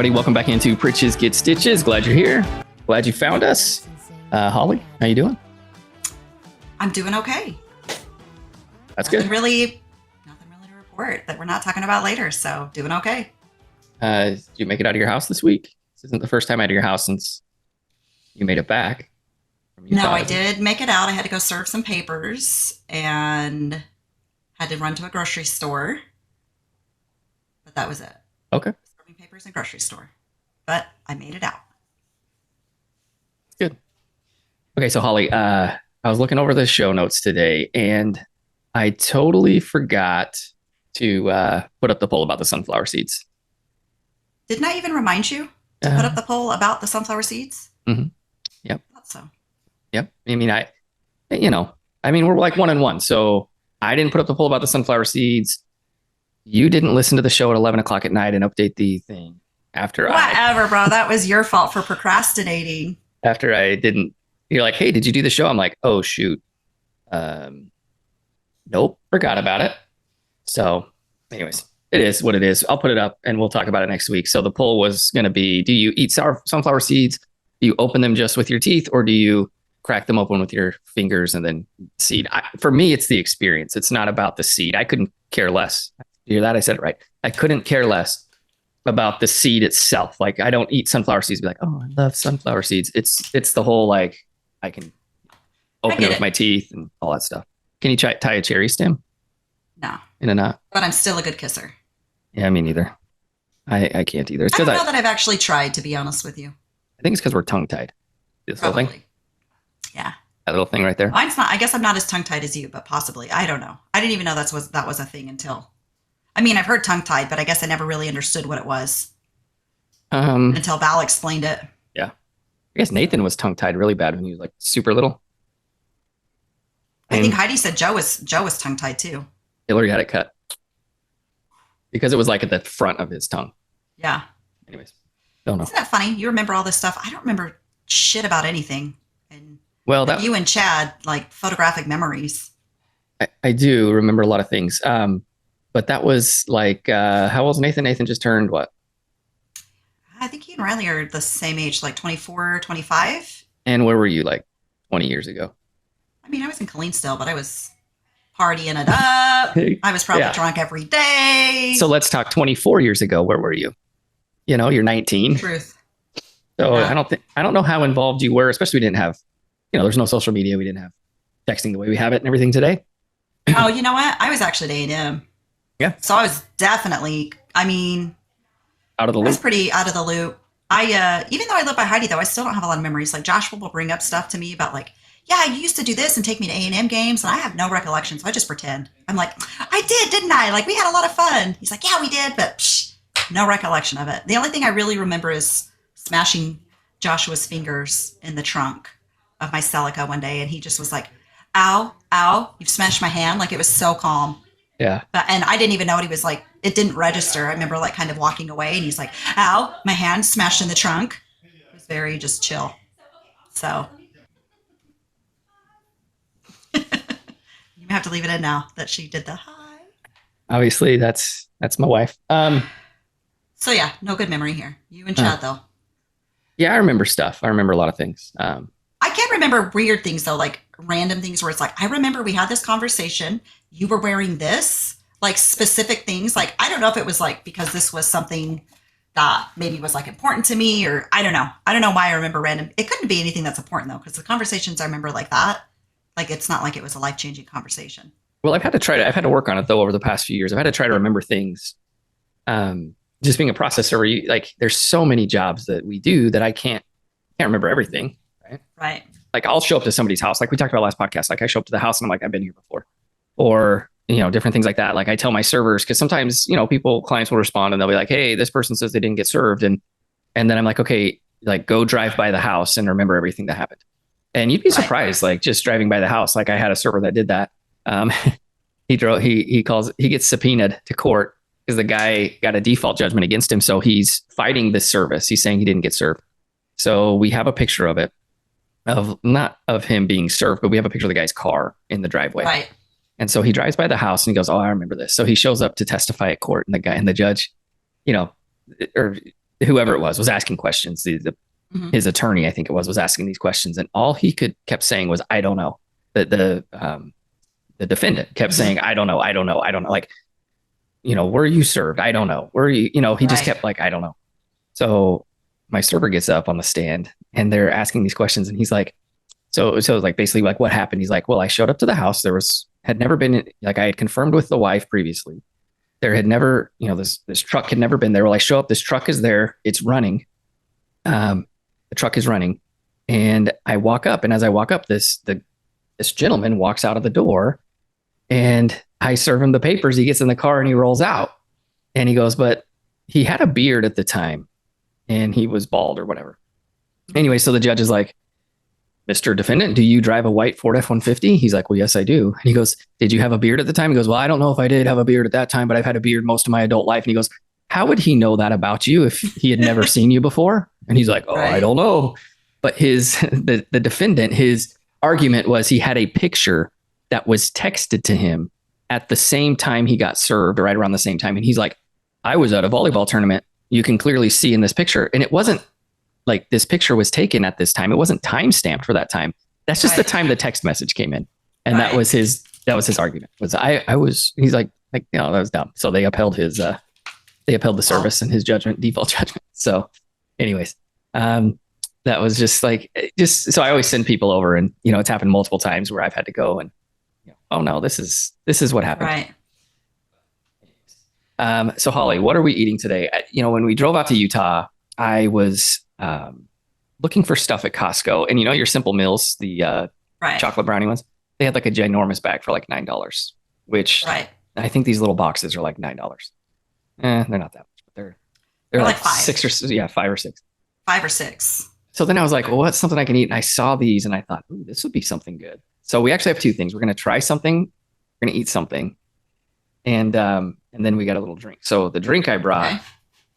everybody. Welcome back into Pritches Get Stitches. Glad you're here. Glad you found us. Holly, how you doing? I'm doing okay. That's good. Nothing really to report that we're not talking about later, so doing okay. Did you make it out of your house this week? This isn't the first time out of your house since you made it back. No, I did make it out. I had to go serve some papers and had to run to a grocery store. But that was it. Okay. Serving papers in a grocery store. But I made it out. Good. Okay, so Holly, I was looking over the show notes today and I totally forgot to put up the poll about the sunflower seeds. Didn't I even remind you to put up the poll about the sunflower seeds? Mm-hmm. Yep. I thought so. Yep. I mean, we're like 1-1. So I didn't put up the poll about the sunflower seeds. You didn't listen to the show at 11 o'clock at night and update the thing Whatever, bro. That was your fault for procrastinating. After I didn't, you're like, hey, did you do the show? I'm like, oh, shoot. Nope. Forgot about it. So anyways, it is what it is. I'll put it up and we'll talk about it next week. So the poll was going to be, do you eat sunflower seeds? Do you open them just with your teeth or do you crack them open with your fingers and then seed? For me, it's the experience. It's not about the seed. I couldn't care less. You hear that? I said it right. I couldn't care less about the seed itself. Like I don't eat sunflower seeds. Be like, oh, I love sunflower seeds. It's the whole like I can open it with my teeth and all that stuff. Can you tie a cherry stem? No. In a knot? But I'm still a good kisser. Yeah, me neither. I can't either. It's I don't know that I've actually tried, to be honest with you. I think it's because we're tongue tied. This little thing. Yeah. That little thing right there. Mine's not. I guess I'm not as tongue tied as you, but possibly. I don't know. I didn't even know that was a thing until. I mean, I've heard tongue tied, but I guess I never really understood what it was until Val explained it. Yeah. I guess Nathan was tongue tied really bad when he was like super little. I think Heidi said Joe was tongue tied too. Hillary got it cut because it was like at the front of his tongue. Yeah. Anyways, don't know. Isn't that funny? You remember all this stuff. I don't remember shit about anything. And well, you and Chad, like photographic memories. I do remember a lot of things. But that was like, how old is Nathan? Nathan just turned what? I think he and Riley are the same age, like 24, 25. And where were you like 20 years ago? I mean, I was in Killeen still, but I was partying it up. I was probably drunk every day. So let's talk 24 years ago. Where were you? You know, you're 19. Truth. So yeah. I don't know how involved you were, especially we didn't have, there's no social media. We didn't have texting the way we have it and everything today. Oh, you know what? I was actually at A&M. Yeah. So I was definitely, out of the loop. I was pretty out of the loop. Even though I live by Heidi, though, I still don't have a lot of memories. Like Joshua will bring up stuff to me about like, yeah, you used to do this and take me to A&M games. And I have no recollection. So I just pretend. I'm like, I did, didn't I? Like we had a lot of fun. He's like, yeah, we did. But no recollection of it. The only thing I really remember is smashing Joshua's fingers in the trunk of my Celica one day. And he just was like, ow, ow, you've smashed my hand. Like it was so calm. Yeah. And I didn't even know what he was like. It didn't register. I remember like kind of walking away and he's like, ow, my hand smashed in the trunk. It was very just chill. So you have to leave it in now that she did the hi. Obviously that's my wife. So yeah, no good memory here. You and Chad though. Yeah, I remember stuff. I remember a lot of things. I can't remember weird things though, like random things where it's like, I remember we had this conversation. You were wearing this, like specific things. Like, I don't know if it was like, because this was something that maybe was like important to me or I don't know. I don't know why I remember random. It couldn't be anything that's important though. Because the conversations I remember like that, like, it's not like it was a life-changing conversation. Well, I've had to work on it though, over the past few years. I've had to try to remember things. Just being a processor where you like, there's so many jobs that we do that I can't remember everything. Right. Like I'll show up to somebody's house. Like we talked about last podcast. Like I show up to the house and I'm like, I've been here before. Or, different things like that. Like I tell my servers, because sometimes, clients will respond and they'll be like, hey, this person says they didn't get served. And then I'm like, okay, like go drive by the house and remember everything that happened. And you'd be surprised, like just driving by the house. Like I had a server that did that. He gets subpoenaed to court because the guy got a default judgment against him. So he's fighting this service. He's saying he didn't get served. So we have a picture of it. Not of him being served, but we have a picture of the guy's car in the driveway. Right. And so he drives by the house and he goes, oh, I remember this. So he shows up to testify at court and the judge, or whoever it was asking questions. His attorney, I think it was asking these questions, and all he kept saying was, "I don't know." The defendant kept saying, "I don't know, I don't know, I don't know." Like, were you served? I don't know. Were you? He just kept like, "I don't know." So my server gets up on the stand, and they're asking these questions, and he's like, "So like basically like what happened?" He's like, "Well, I showed up to the house. Had never been like I had confirmed with the wife previously. There had never, this truck had never been there. Well, I show up, this truck is there, it's running. The truck is running, and I walk up, and as I walk up, this gentleman walks out of the door, and I serve him the papers. He gets in the car and he rolls out, and he goes, but he had a beard at the time, and he was bald or whatever. Anyway, so the judge is like, Mr. Defendant, do you drive a white Ford F-150? He's like, well, yes, I do. And he goes, did you have a beard at the time? He goes, well, I don't know if I did have a beard at that time, but I've had a beard most of my adult life. And he goes, how would he know that about you if he had never seen you before? And he's like, oh, right. I don't know. But the defendant, his argument was he had a picture that was texted to him at the same time he got served, or right around the same time. And he's like, I was at a volleyball tournament. You can clearly see in this picture. And it wasn't like this picture was taken at this time. It wasn't time stamped for that time. That's just the time the text message came in. And that was his argument. He's like, that was dumb. So they upheld the service and his default judgment. So anyways, that was just so I always send people over, and, it's happened multiple times where I've had to go and, oh no, this is what happened. Right. So Holly, what are we eating today? When we drove out to Utah, I was looking for stuff at Costco, and your Simple Mills, the chocolate brownie ones, they had like a ginormous bag for like $9, which I think these little boxes are like $9. They're not that much, but they're like $5 or $6. 5 or 6. So then I was like, well, what's something I can eat? And I saw these and I thought, ooh, this would be something good. So we actually have two things. We're going to try something. We're going to eat something. And then we got a little drink. So the drink I brought,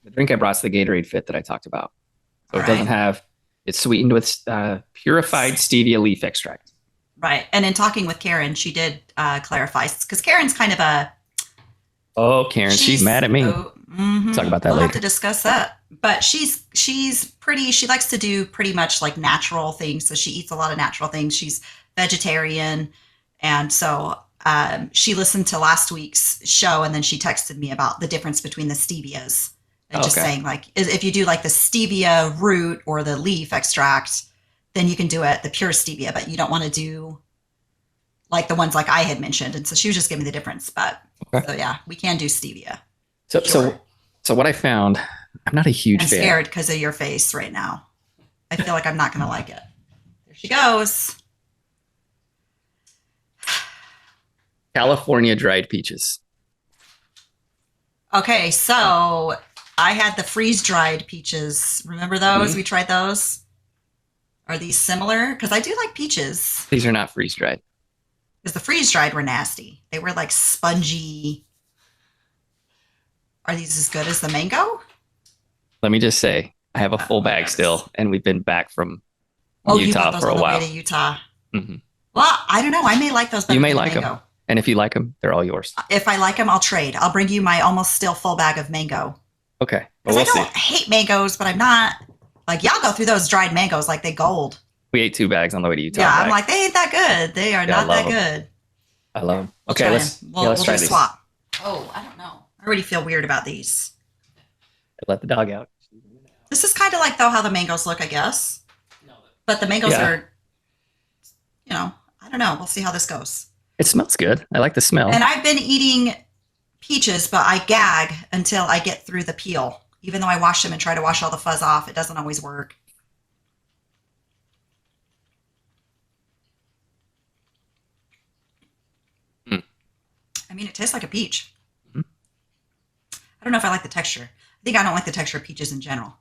is the Gatorade Fit that I talked about. So it doesn't have, it's sweetened with purified stevia leaf extract. Right. And in talking with Karen, she did clarify, because Karen's kind of a... Oh, Karen, she's mad at me. Talk about that later. We'll have to discuss that. But she's pretty, she likes to do pretty much like natural things. So she eats a lot of natural things. She's vegetarian. And so she listened to last week's show, and then she texted me about the difference between the stevias. And just saying, like, if you do like the stevia root or the leaf extract, then you can do the pure stevia, but you don't want to do like the ones like I had mentioned. And so she was just giving me the difference. But so yeah, we can do stevia. So what I found, I'm not a huge fan. I'm scared because of your face right now. I feel like I'm not going to like it. There she goes. California dried peaches. Okay, so I had the freeze-dried peaches. Remember those? Mm-hmm. We tried those. Are these similar? Because I do like peaches. These are not freeze-dried. Because the freeze-dried were nasty. They were like spongy. Are these as good as the mango? Let me just say, I have a full bag still, and we've been back from Utah for a while. To Utah. Mm-hmm. Well, I don't know. I may like those better. You may like them. And if you like them, they're all yours. If I like them, I'll trade. I'll bring you my almost still full bag of mango. Okay. Well, I don't hate mangoes, but I'm not like, y'all go through those dried mangoes like they gold. We ate 2 bags on the way to Utah. Yeah, I'm like, they ain't that good. They are not that good. I love them. Okay, let's try these. Swap. Oh, I don't know. I already feel weird about these. Let the dog out. This is kind of like, though, how the mangoes look, I guess. But the mangoes are, I don't know. We'll see how this goes. It smells good. I like the smell. And I've been eating peaches, but I gag until I get through the peel. Even though I wash them and try to wash all the fuzz off, it doesn't always work. I mean, it tastes like a peach. Mm-hmm. I don't know if I like the texture. I think I don't like the texture of peaches in general.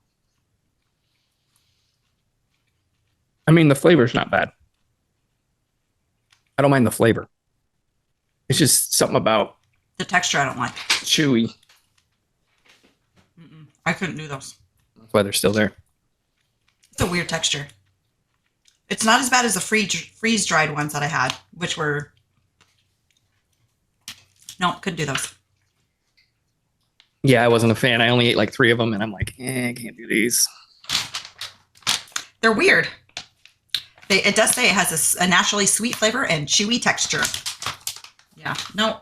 I mean, the flavor's not bad. I don't mind the flavor. It's just something about the texture I don't like. Chewy. I couldn't do those. That's why they're still there. It's a weird texture. It's not as bad as the freeze-dried ones that I had, which were... No, couldn't do those. Yeah, I wasn't a fan. I only ate like 3 of them, and I'm like, I can't do these. They're weird. It does say it has a naturally sweet flavor and chewy texture. Yeah, no,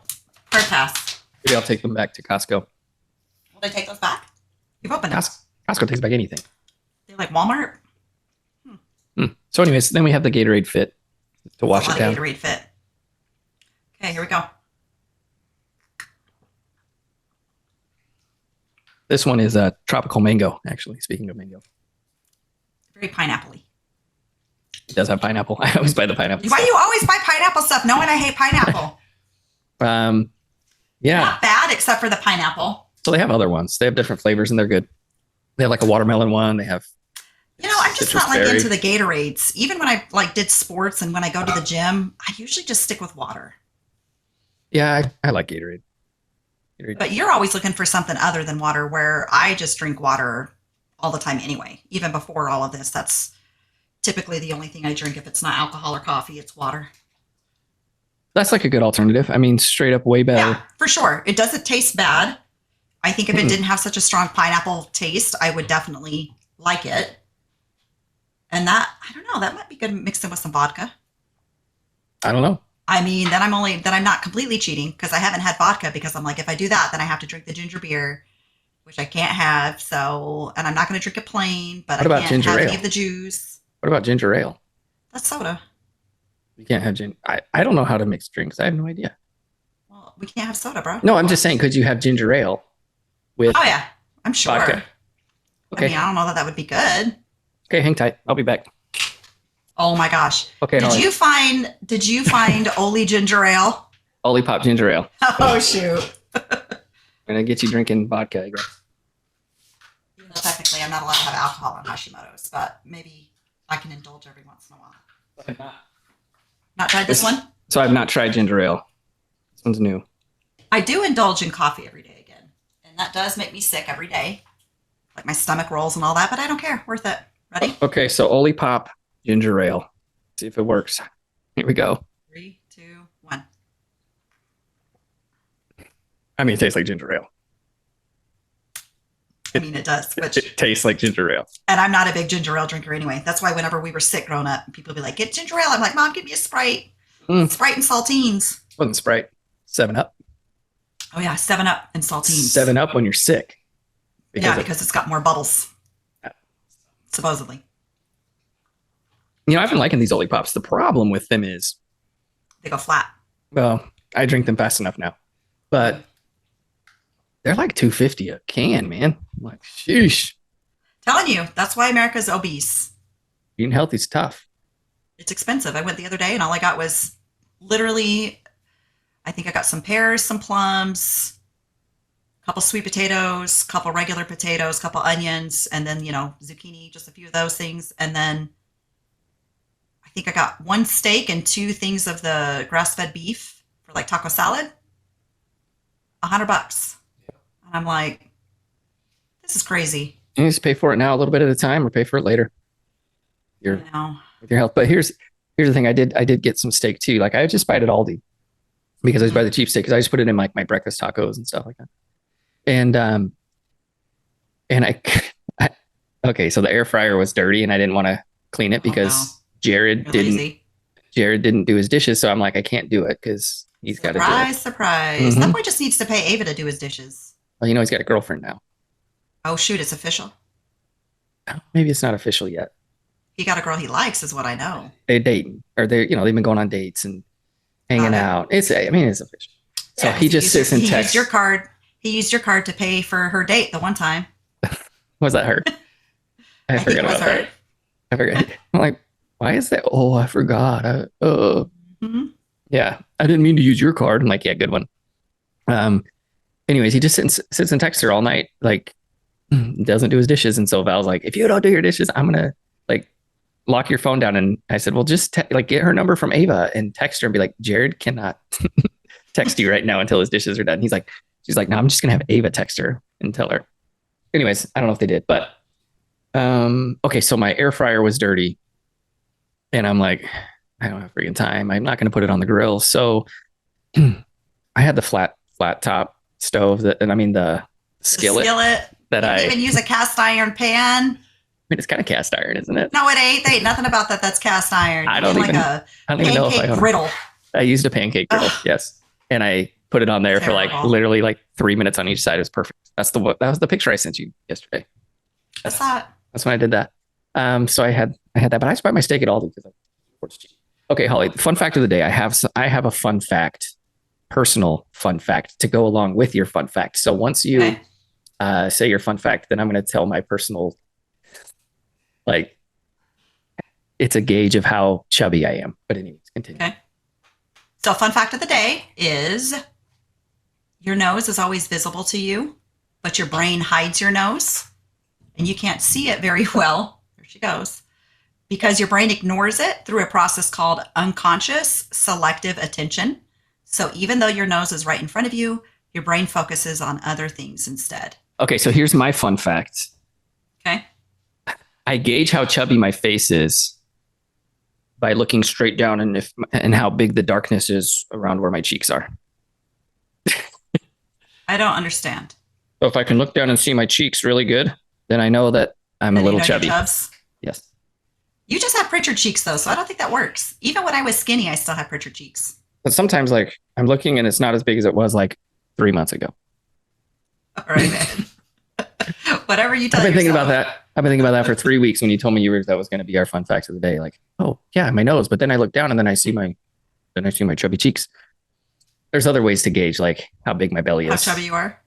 hard pass. Maybe I'll take them back to Costco. Will they take those back? You've opened them. Costco takes back anything. They're like Walmart. So, anyways, then we have the Gatorade Fit to wash it down. Gatorade Fit. Okay, here we go. This one is a tropical mango, actually, speaking of mango. Very pineapple-y. It does have pineapple. I always buy the pineapple. Why do you always buy pineapple stuff? Knowing I hate pineapple. Yeah. Not bad, except for the pineapple. So they have other ones. They have different flavors, and they're good. They have like a watermelon one. They have. I'm just not like berry. into the Gatorades. Even when I like did sports and when I go to the gym, I usually just stick with water. Yeah, I like Gatorade. But you're always looking for something other than water, where I just drink water all the time anyway. Even before all of this, that's typically the only thing I drink. If it's not alcohol or coffee, it's water. That's like a good alternative. I mean, straight up way better. Yeah, for sure. It doesn't taste bad. I think if it didn't have such a strong pineapple taste, I would definitely like it. And that, I don't know, that might be good mixed in with some vodka. I don't know. I mean, then I'm not completely cheating because I haven't had vodka, because I'm like, if I do that, then I have to drink the ginger beer, which I can't have. So, and I'm not going to drink it plain, but What I about can't ginger have ale? any of the juice. What about ginger ale? That's soda. You can't have ginger. I don't know how to mix drinks. I have no idea. Well, we can't have soda, bro. No, I'm just saying, could you have ginger ale with Oh yeah, I'm sure. vodka? Okay. I mean, I don't know that would be good. Okay, hang tight. I'll be back. Oh my gosh. Okay, Did you find Oli ginger ale? Olipop ginger ale. Oh shoot. I'm gonna get you drinking vodka. I guess. Even though technically I'm not allowed to have alcohol on Hashimoto's, but maybe I can indulge every once in a while. Not tried this one? So I've not tried ginger ale. This one's new. I do indulge in coffee every day again. And that does make me sick every day. Like my stomach rolls and all that, but I don't care. Worth it. Ready? Okay, so Olipop ginger ale. See if it works. Here we go. 3, 2, 1. I mean, it tastes like ginger ale. I mean, it does. Which, It tastes like ginger ale. and I'm not a big ginger ale drinker anyway. That's why whenever we were sick growing up, people would be like, get ginger ale. I'm like, Mom, give me a Sprite. Sprite and saltines. Wasn't Sprite. 7-Up. Oh, yeah. 7-Up and saltines. 7-Up when you're sick. Because it's got more bubbles. Supposedly. I've been liking these Olipops. The problem with them is, They go flat. well, I drink them fast enough now, but they're like $2.50 a can, man. I'm like, sheesh. Telling you, that's why America's obese. Eating healthy's tough. It's expensive. I went the other day and all I got was literally, I think I got some pears, some plums, a couple sweet potatoes, a couple regular potatoes, a couple onions, and then, zucchini, just a few of those things. And then I think I got 1 steak and 2 things of the grass-fed beef for like taco salad. $100. And I'm like, this is crazy. You just pay for it now a little bit at a time, or pay for it later. With your health. But here's the thing. I did get some steak too. Like I just buy it at Aldi because I just buy the cheap steak, because I just put it in like my breakfast tacos and stuff like that. And okay, so the air fryer was dirty and I didn't want to clean it because Jared didn't do his dishes. So I'm like, I can't do it because he's got to do it. Surprise. That boy just needs to pay Ava to do his dishes. Well, he's got a girlfriend now. Oh shoot, it's official. Maybe it's not official yet. He got a girl he likes, is what I know. They're dating, or they've been going on dates and hanging out. It's official. So he just sits and texts. He used your card to pay for her date the one time. Was that her? I forgot about that. I forgot. I'm like, why is that? Oh, I forgot. Yeah, I didn't mean to use your card. I'm like, yeah, good one. Anyways, he just sits and texts her all night, like doesn't do his dishes. And so Val's like, if you don't do your dishes, I'm gonna like lock your phone down. And I said, well, just get her number from Ava and text her and be like, Jared cannot text you right now until his dishes are done. She's like, no, I'm just gonna have Ava text her and tell her. Anyways, I don't know if they did, but okay, so my air fryer was dirty. And I'm like, I don't have freaking time. I'm not gonna put it on the grill. So I had the flat top stove the The skillet that You I can even use a cast iron pan. mean, it's kind of cast iron, isn't it? No, it ain't. They ain't nothing about that. That's cast iron. I You don't get like even, a I don't even know if I pancake own it. griddle. I used a pancake griddle, Ugh. yes, and I put it on there for like Terrible. literally like 3 minutes on each side. It was perfect. That was the picture I sent you yesterday. What's that? That's when I did that. So I had that, but I just buy my steak at Aldi because it's cheap. Okay, Holly. Fun fact of the day. I have a fun fact, personal fun fact to go along with your fun fact. So once you Okay. say your fun fact, then I'm going to tell my personal, like, it's a gauge of how chubby I am. But anyways, continue. Okay. So, fun fact of the day is your nose is always visible to you, but your brain hides your nose and you can't see it very well. There she goes. Because your brain ignores it through a process called unconscious selective attention. So, even though your nose is right in front of you, your brain focuses on other things instead. Okay, so here's my fun fact. Okay. I gauge how chubby my face is by looking straight down and how big the darkness is around where my cheeks are. I don't understand. So if I can look down and see my cheeks really good, then I know that I'm a Then you little know your chubby. chubs. Yes. You just have Pritchard cheeks, though, so I don't think that works. Even when I was skinny, I still have Pritchard cheeks. But sometimes like I'm looking and it's not as big as it was like 3 months ago. All right, man. Whatever you tell I've been thinking yourself. about that. I've been thinking about that for 3 weeks when you told me that was going to be our fun facts of the day. Like, oh yeah, my nose. But then I look down and then I see my chubby cheeks. There's other ways to gauge like how big my belly How is. chubby you are.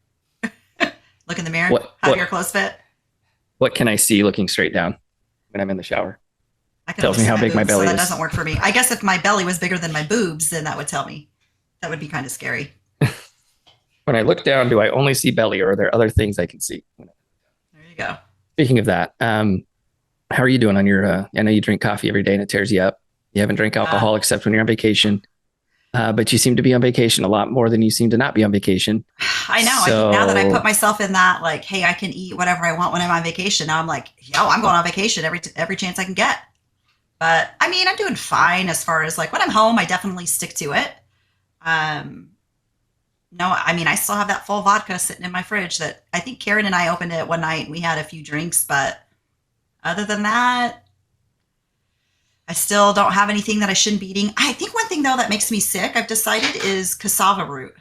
Look in the mirror. What- How what- your clothes fit. What can I see looking straight down when I'm in the shower? I can Tells only me see how big my boobs, belly so that is. doesn't work for me. I guess if my belly was bigger than my boobs, then that would tell me. That would be kind of scary. When I look down, do I only see belly or are there other things I can see? There you go. Speaking of that, how are you doing on your, I know you drink coffee every day and it tears you up. You haven't drank alcohol except when you're on vacation. But you seem to be on vacation a lot more than you seem to not be on vacation. I know. I think now that I put myself in that, like, hey, I can eat whatever I want when I'm on vacation. Now I'm like, yo, I'm going on vacation every chance I can get. But I mean, I'm doing fine as far as like when I'm home, I definitely stick to it. No, I mean, I still have that full vodka sitting in my fridge that I think Karen and I opened it one night and we had a few drinks. But other than that, I still don't have anything that I shouldn't be eating. I think one thing though that makes me sick, I've decided, is cassava root.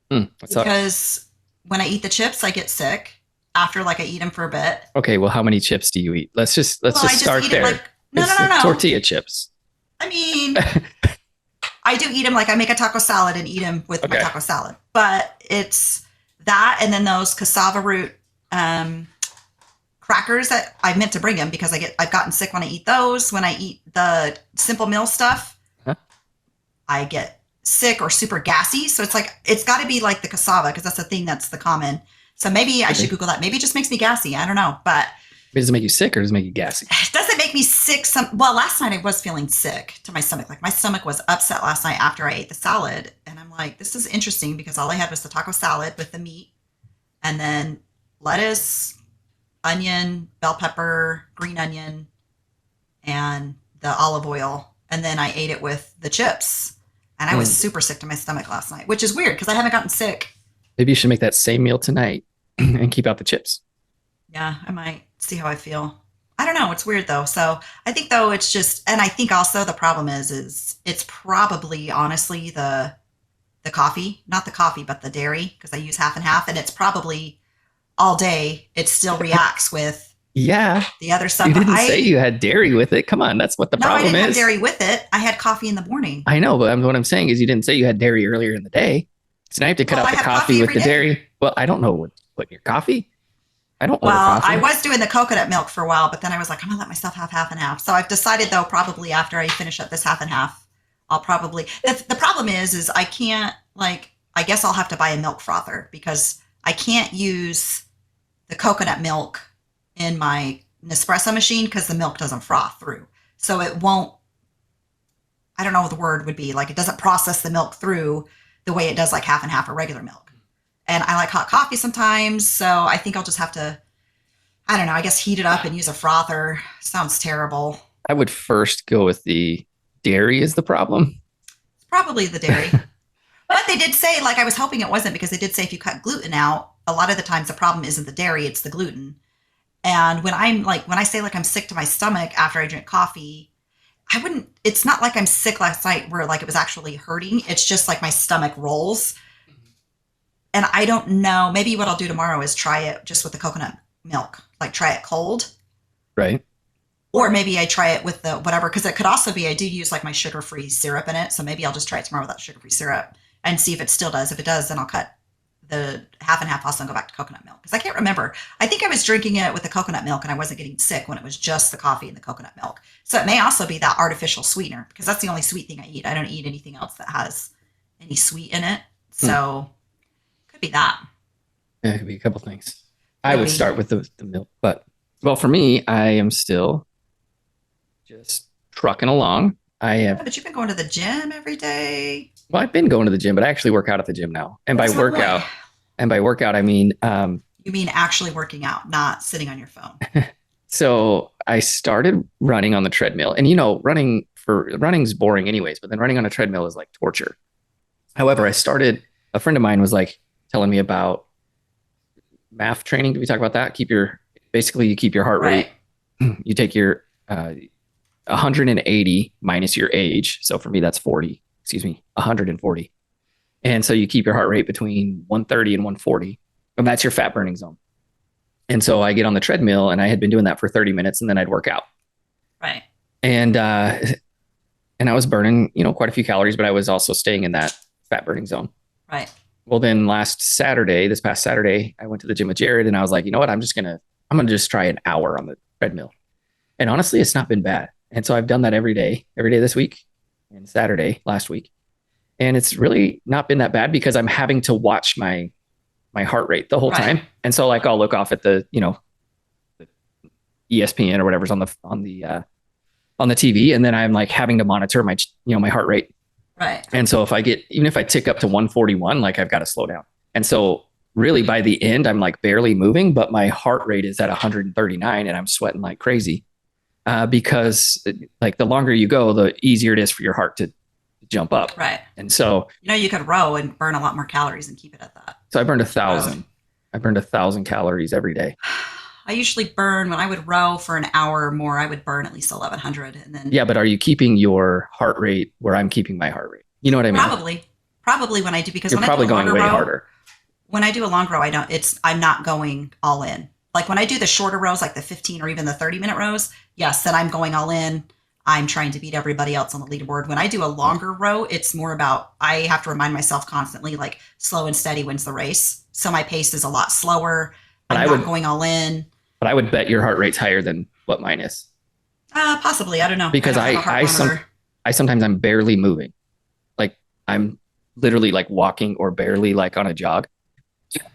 What's up? Because when I eat the chips, I get sick after like I eat them for a bit. Okay, well, how many chips do you eat? Let's just I start eat there. it like, no. Tortilla chips. I mean, I do eat them like I make a taco salad and eat them with my Okay. taco salad. But it's that and then those cassava root crackers that I meant to bring them because I've gotten sick when I eat those. When I eat the Simple Meal stuff, Huh? I get sick or super gassy. So it's like, it's got to be like the cassava because that's the thing that's the common. So maybe I should Google that. Maybe it just makes me gassy. I don't know. But Does it make you sick or does it make you gassy? it doesn't make me sick. Well, last night I was feeling sick to my stomach. Like my stomach was upset last night after I ate the salad. And I'm like, this is interesting because all I had was the taco salad with the meat and then lettuce, onion, bell pepper, green onion, and the olive oil. And then I ate it with the chips. And I was super sick to my stomach last night, which is weird because I haven't gotten sick. Maybe you should make that same meal tonight and keep out the chips. Yeah, I might see how I feel. I don't know. It's weird though. So I think though it's just, and I think also the problem is it's probably honestly the coffee, not the coffee, but the dairy because I use half and half, and it's probably all day. It still reacts with Yeah. the other stuff. You didn't say you had dairy with it. Come on. That's what the No, I problem didn't is. have dairy with it. I had coffee in the morning. I know, but what I'm saying is you didn't say you had dairy earlier in the day. So now you have to cut Well, out I the have coffee coffee with every the day. dairy. Well, I don't know what in your coffee. I don't order Well, coffee. I was doing the coconut milk for a while, but then I was like, I'm gonna let myself have half and half. So I've decided though, probably after I finish up this half and half, I'll probably, the problem is I can't I guess I'll have to buy a milk frother because I can't use the coconut milk in my Nespresso machine because the milk doesn't froth through. So it won't, I don't know what the word would be. Like it doesn't process the milk through the way it does like half and half or regular milk. And I like hot coffee sometimes. So I think I'll just have to, I don't know, I guess heat it up and use a frother. Sounds terrible. I would first go with the dairy is the problem. It's probably the dairy. But they did say, like I was hoping it wasn't because they did say if you cut gluten out, a lot of the times the problem isn't the dairy, it's the gluten. And when I say like I'm sick to my stomach after I drink coffee, it's not like I'm sick last night where like it was actually hurting. It's just like my stomach rolls. And I don't know, maybe what I'll do tomorrow is try it just with the coconut milk, like try it cold. Right. Or maybe I try it with the whatever, because it could also be I do use like my sugar-free syrup in it. So maybe I'll just try it tomorrow without sugar-free syrup and see if it still does. If it does, then I'll cut the half and half also and go back to coconut milk. Because I can't remember. I think I was drinking it with the coconut milk and I wasn't getting sick when it was just the coffee and the coconut milk. So it may also be that artificial sweetener, because that's the only sweet thing I eat. I don't eat anything else that has any sweet in it. So could be that. Yeah, it could be a couple things. I would start with the milk, but well, for me, I am still just trucking along. But you've been going to the gym every day. Well, I've been going to the gym, but I actually work out at the gym now. And by workout, I mean, you mean actually working out, not sitting on your phone. So I started running on the treadmill, and running's boring anyways, but then running on a treadmill is like torture. However, a friend of mine was like telling me about MAF training. Did we talk about that? You keep your heart rate. You take your 180 minus your age. So for me, that's 140. And so you keep your heart rate between 130 and 140, and that's your fat burning zone. And so I get on the treadmill, and I had been doing that for 30 minutes, and then I'd work out. Right. And I was burning, quite a few calories, but I was also staying in that fat burning zone. Right. Well, then this past Saturday, I went to the gym with Jared, and I was like, you know what? I'm going to just try an hour on the treadmill. And honestly, it's not been bad. And so I've done that every day this week and Saturday last week. And it's really not been that bad because I'm having to watch my heart rate the whole time. And so like, I'll look off at the ESPN or whatever's on the TV. And then I'm like having to monitor my heart rate. Right. And so even if I tick up to 141, like I've got to slow down. And so really by the end, I'm like barely moving, but my heart rate is at 139 and I'm sweating like crazy. Because like the longer you go, the easier it is for your heart to jump up. Right. And so, you could row and burn a lot more calories and keep it at that. So I burned 1,000. I burned 1,000 calories every day. I usually burn, when I would row for an hour or more, I would burn at least 1,100. And then. Yeah. But are you keeping your heart rate where I'm keeping my heart rate? You know what I mean? Probably when I do, because you're when probably I do going way harder. When I do a long row, I'm not going all in. Like when I do the shorter rows, like the 15 or even the 30-minute rows, yes, then I'm going all in. I'm trying to beat everybody else on the leaderboard. When I do a longer row, it's more about, I have to remind myself constantly, like slow and steady wins the race. So my pace is a lot slower. I'm not going all in. But I would bet your heart rate's higher than what mine is. Possibly. I don't know. Because sometimes I'm barely moving. Like I'm literally like walking or barely like on a jog,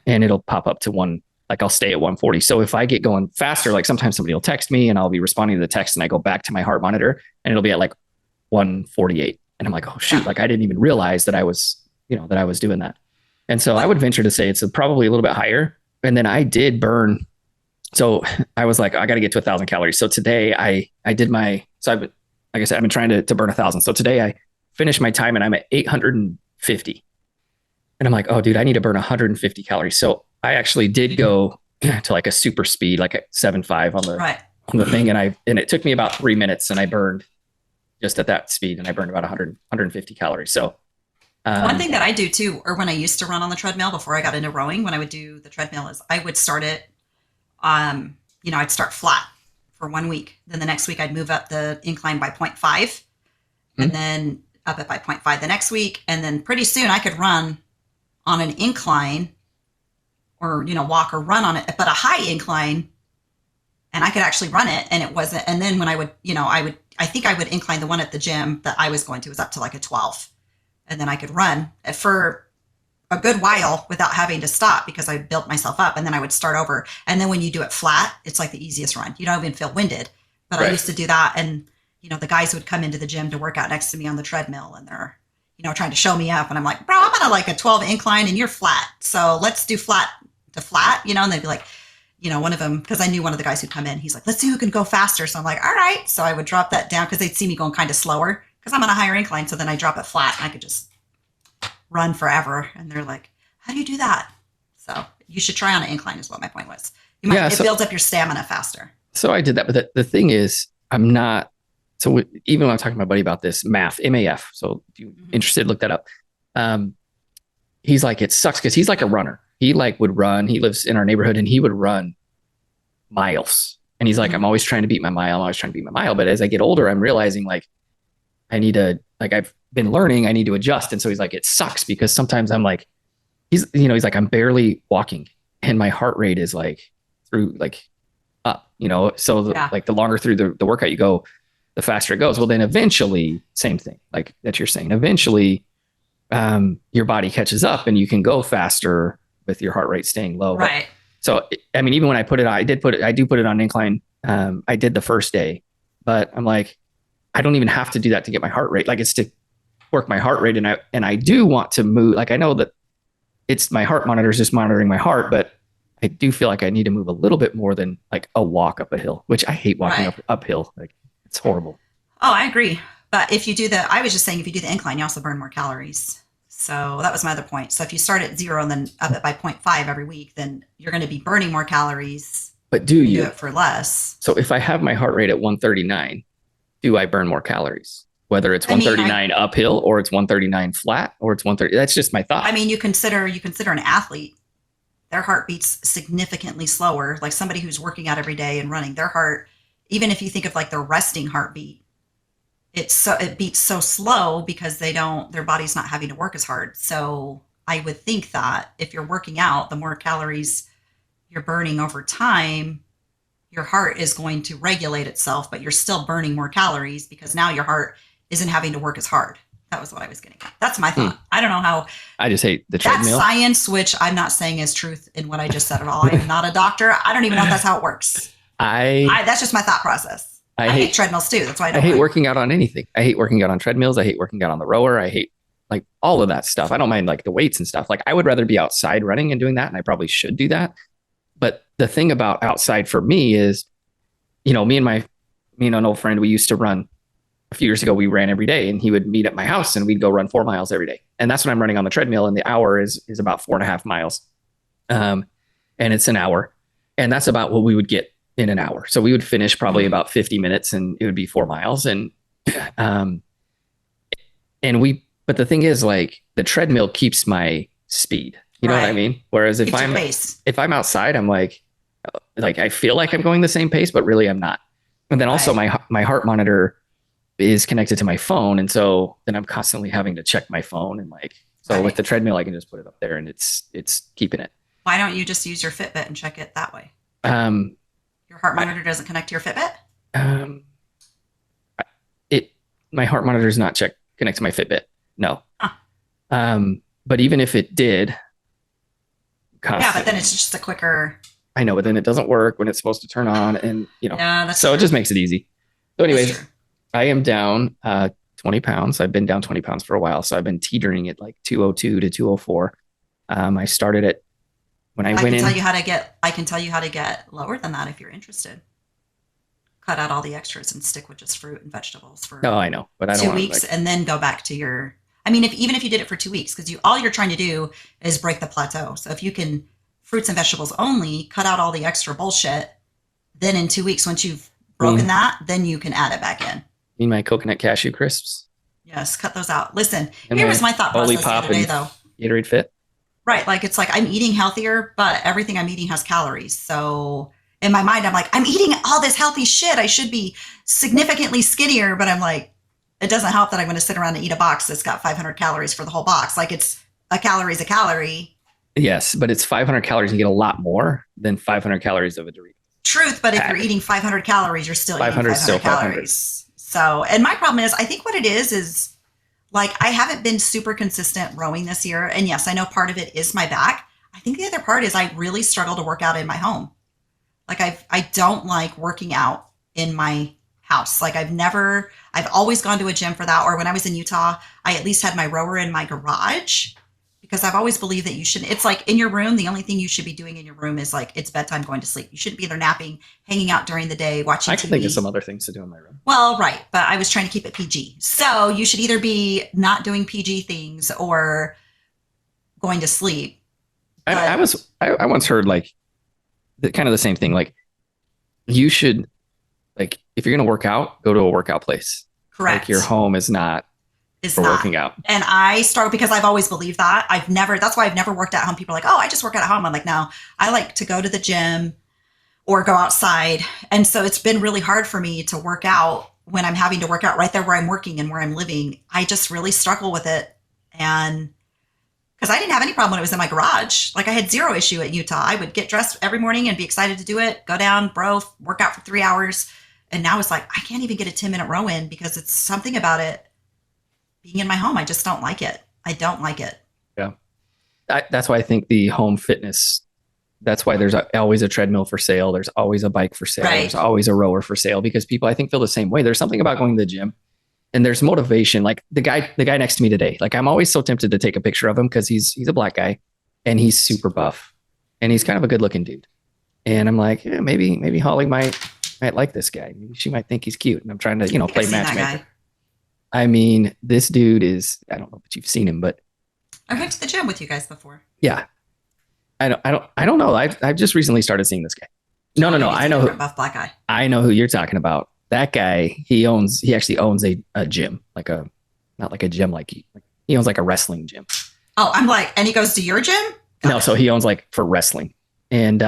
and it'll pop up to I'll stay at 140. So if I get going faster, like sometimes somebody will text me and I'll be responding to the text and I go back to my heart monitor and it'll be at like 148. And I'm like, oh shoot, like I didn't even realize that I was doing that. And so I would venture to say it's probably a little bit higher. And then I did burn. So I was like, I got to get to 1,000 calories. So today I've been trying to burn 1,000. So today I finished my time and I'm at 850. And I'm like, oh dude, I need to burn 150 calories. So I actually did go to like a super speed, like a 7.5 on the thing. And it took me about 3 minutes and I burned just at that speed and I burned about 150 calories. So one thing that I do too, or when I used to run on the treadmill before I got into rowing, when I would do the treadmill is I would start it, I'd start flat for 1 week. Then the next week I'd move up the incline by 0.5 and then up it by 0.5 the next week. And then pretty soon I could run on an incline or, walk or run on it, but a high incline, and I could actually run it. And it wasn't, and then when I would, I think I would incline the one at the gym that I was going to was up to like a 12. And then I could run for a good while without having to stop because I built myself up, and then I would start over. And then when you do it flat, it's like the easiest run. You don't even feel winded, but I used to do that. And, the guys would come into the gym to work out next to me on the treadmill and they're, trying to show me up. And I'm like, bro, I'm on like a 12 incline and you're flat. So let's do flat to flat, and they'd be like, one of them, because I knew one of the guys who'd come in, he's like, let's see who can go faster. So I'm like, all right. So I would drop that down because they'd see me going kind of slower because I'm on a higher incline. So then I drop it flat and I could just run forever. And they're like, how do you do that? So you should try on an incline is what my point was. It builds up your stamina faster. So I did that. But the thing is, I'm not. So even when I'm talking to my buddy about this MAF. So if you're interested, look that up. He's like, it sucks because he's like a runner. He like would run. He lives in our neighborhood and he would run miles. And he's like, I'm always trying to beat my mile. I'm always trying to beat my mile. But as I get older, I'm realizing like, I need to, like, I've been learning, I need to adjust. And so he's like, it sucks because sometimes I'm like, he's like, I'm barely walking and my heart rate is like through like up, so like the longer through the workout you go, the faster it goes. Well, then eventually same thing, like that you're saying, eventually your body catches up and you can go faster with your heart rate staying low. Right. So, I mean, even when I put it on, I do put it on incline. I did the first day, but I'm like, I don't even have to do that to get my heart rate. Like it's to work my heart rate. And I do want to move. Like I know that it's my heart monitor is just monitoring my heart, but I do feel like I need to move a little bit more than like a walk up a hill, which I hate walking uphill. Like it's horrible. Oh, I agree. But if you do I was just saying, if you do the incline, you also burn more calories. So that was my other point. So if you start at 0 and then up it by 0.5 every week, then you're going to be burning more calories. But do you do it for less? So if I have my heart rate at 139, do I burn more calories? Whether it's 139 uphill or it's 139 flat or it's 130. That's just my thought. I mean, you consider an athlete, their heart beats significantly slower. Like somebody who's working out every day and running, their heart, even if you think of like their resting heartbeat, it beats so slow because their body's not having to work as hard. So I would think that if you're working out, the more calories you're burning over time, your heart is going to regulate itself, but you're still burning more calories because now your heart isn't having to work as hard. That was what I was getting at. That's my thought. I don't know how. I just hate the treadmill. That's science, which I'm not saying is truth in what I just said at all. I'm not a doctor. I don't even know if that's how it works. That's just my thought process. I hate treadmills too. That's why I hate working out on anything. I hate working out on treadmills. I hate working out on the rower. I hate like all of that stuff. I don't mind like the weights and stuff. Like I would rather be outside running and doing that. And I probably should do that. But the thing about outside for me is, me and an old friend, we used to run a few years ago. We ran every day and he would meet at my house and we'd go run 4 miles every day. And that's what I'm running on the treadmill. And the hour is about 4.5 miles. And it's an hour. And that's about what we would get in an hour. So we would finish probably about 50 minutes and it would be 4 miles. And, but the thing is like the treadmill keeps my speed, you know what I mean? Whereas if I'm outside, I'm like, I feel like I'm going the same pace, but really I'm not. And then also my heart monitor is connected to my phone. And so then I'm constantly having to check my phone and with the treadmill, I can just put it up there and it's keeping it. Why don't you just use your Fitbit and check it that way? Your heart monitor doesn't connect to your Fitbit? My heart monitor does not connect to my Fitbit. No. Huh. But even if it did. Yeah, but then it's just a quicker. I know, but then it doesn't work when it's supposed to turn on and, so it just makes it easy. So anyways, I am down 20 pounds. I've been down 20 pounds for a while. So I've been teetering at like 202 to 204. I started it when I went in. I can tell you how to get lower than that if you're interested. Cut out all the extras and stick with just fruit and vegetables for I know, but I don't 2 weeks and then go back to your, even if you did it for 2 weeks, because all you're trying to do is break the plateau. So if you can fruits and vegetables only, cut out all the extra bullshit, then in 2 weeks, once you've broken that, then you can add it back in. You mean my coconut cashew crisps? Yes, cut those out. Listen, here was my thought process the other day though. Gatorade Fit? Right. Like it's like I'm eating healthier, but everything I'm eating has calories. So in my mind, I'm like, I'm eating all this healthy shit. I should be significantly skinnier, but I'm like, it doesn't help that I'm going to sit around and eat a box that's got 500 calories for the whole box. Like it's a calorie is a calorie. Yes, but it's 500 calories. You get a lot more than 500 calories of a Dorito. Truth, but if you're eating 500 calories, you're still eating 500 calories. So, and my problem is, I think what it is like, I haven't been super consistent rowing this year. And yes, I know part of it is my back. I think the other part is I really struggle to work out in my home. Like I don't like working out in my house. Like I've always gone to a gym for that. Or when I was in Utah, I at least had my rower in my garage because I've always believed that it's like in your room. The only thing you should be doing in your room is like, it's bedtime, going to sleep. You shouldn't be there napping, hanging out during the day, watching TV. I can think of some other things to do in my room. Well, right. But I was trying to keep it PG. So you should either be not doing PG things or going to sleep. I once heard like kind of the same thing. Like you should, like, if you're going to work out, go to a workout place. Correct. Like your home is not for working out. And I start because I've always believed that. That's why I've never worked at home. People are like, oh, I just work out at home. I'm like, no, I like to go to the gym or go outside. And so it's been really hard for me to work out when I'm having to work out right there where I'm working and where I'm living. I just really struggle with it. And because I didn't have any problem when it was in my garage. Like I had zero issue at Utah. I would get dressed every morning and be excited to do it, go down, work out for 3 hours. And now it's like, I can't even get a 10-minute row in because it's something about it being in my home. I just don't like it. I don't like it. Yeah. That's why I think the home fitness, that's why there's always a treadmill for sale. There's always a bike for sale. Right. There's always a rower for sale because people, I think, feel the same way. There's something about going to the gym and there's motivation. Like the guy next to me today, like I'm always so tempted to take a picture of him because he's a black guy and he's super buff and he's kind of a good looking dude. And I'm like, yeah, maybe Holly might like this guy. Maybe she might think he's cute. And I'm trying to, play matchmaker. I mean, this dude is, I don't know if you've seen him, but I went to the gym with you guys before. Yeah. I don't know. I've just recently started seeing this guy. No. I know buff black guy. I know who you're talking about. That guy, he actually owns a gym, not like a gym, like he owns like a wrestling gym. Oh, I'm like, and he goes to your gym? No, so he owns like for wrestling. And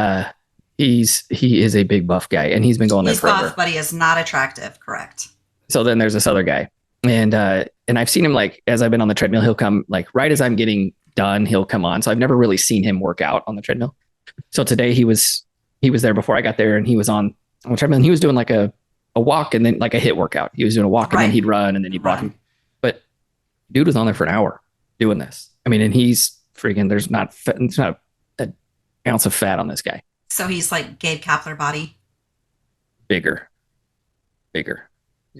he is a big buff guy and he's been going there forever. He's buff, but he is not attractive, correct. So then there's this other guy. And I've seen him like as I've been on the treadmill, he'll come like right as I'm getting done, he'll come on. So I've never really seen him work out on the treadmill. So today he was there before I got there and he was on the treadmill and he was doing like a walk and then like a HIIT workout. He was doing a walk and then he'd run and then he'd walk. But dude was on there for an hour doing this. I mean, and he's freaking, there's not an ounce of fat on this guy. So he's like Gabe Kapler body. Bigger. He's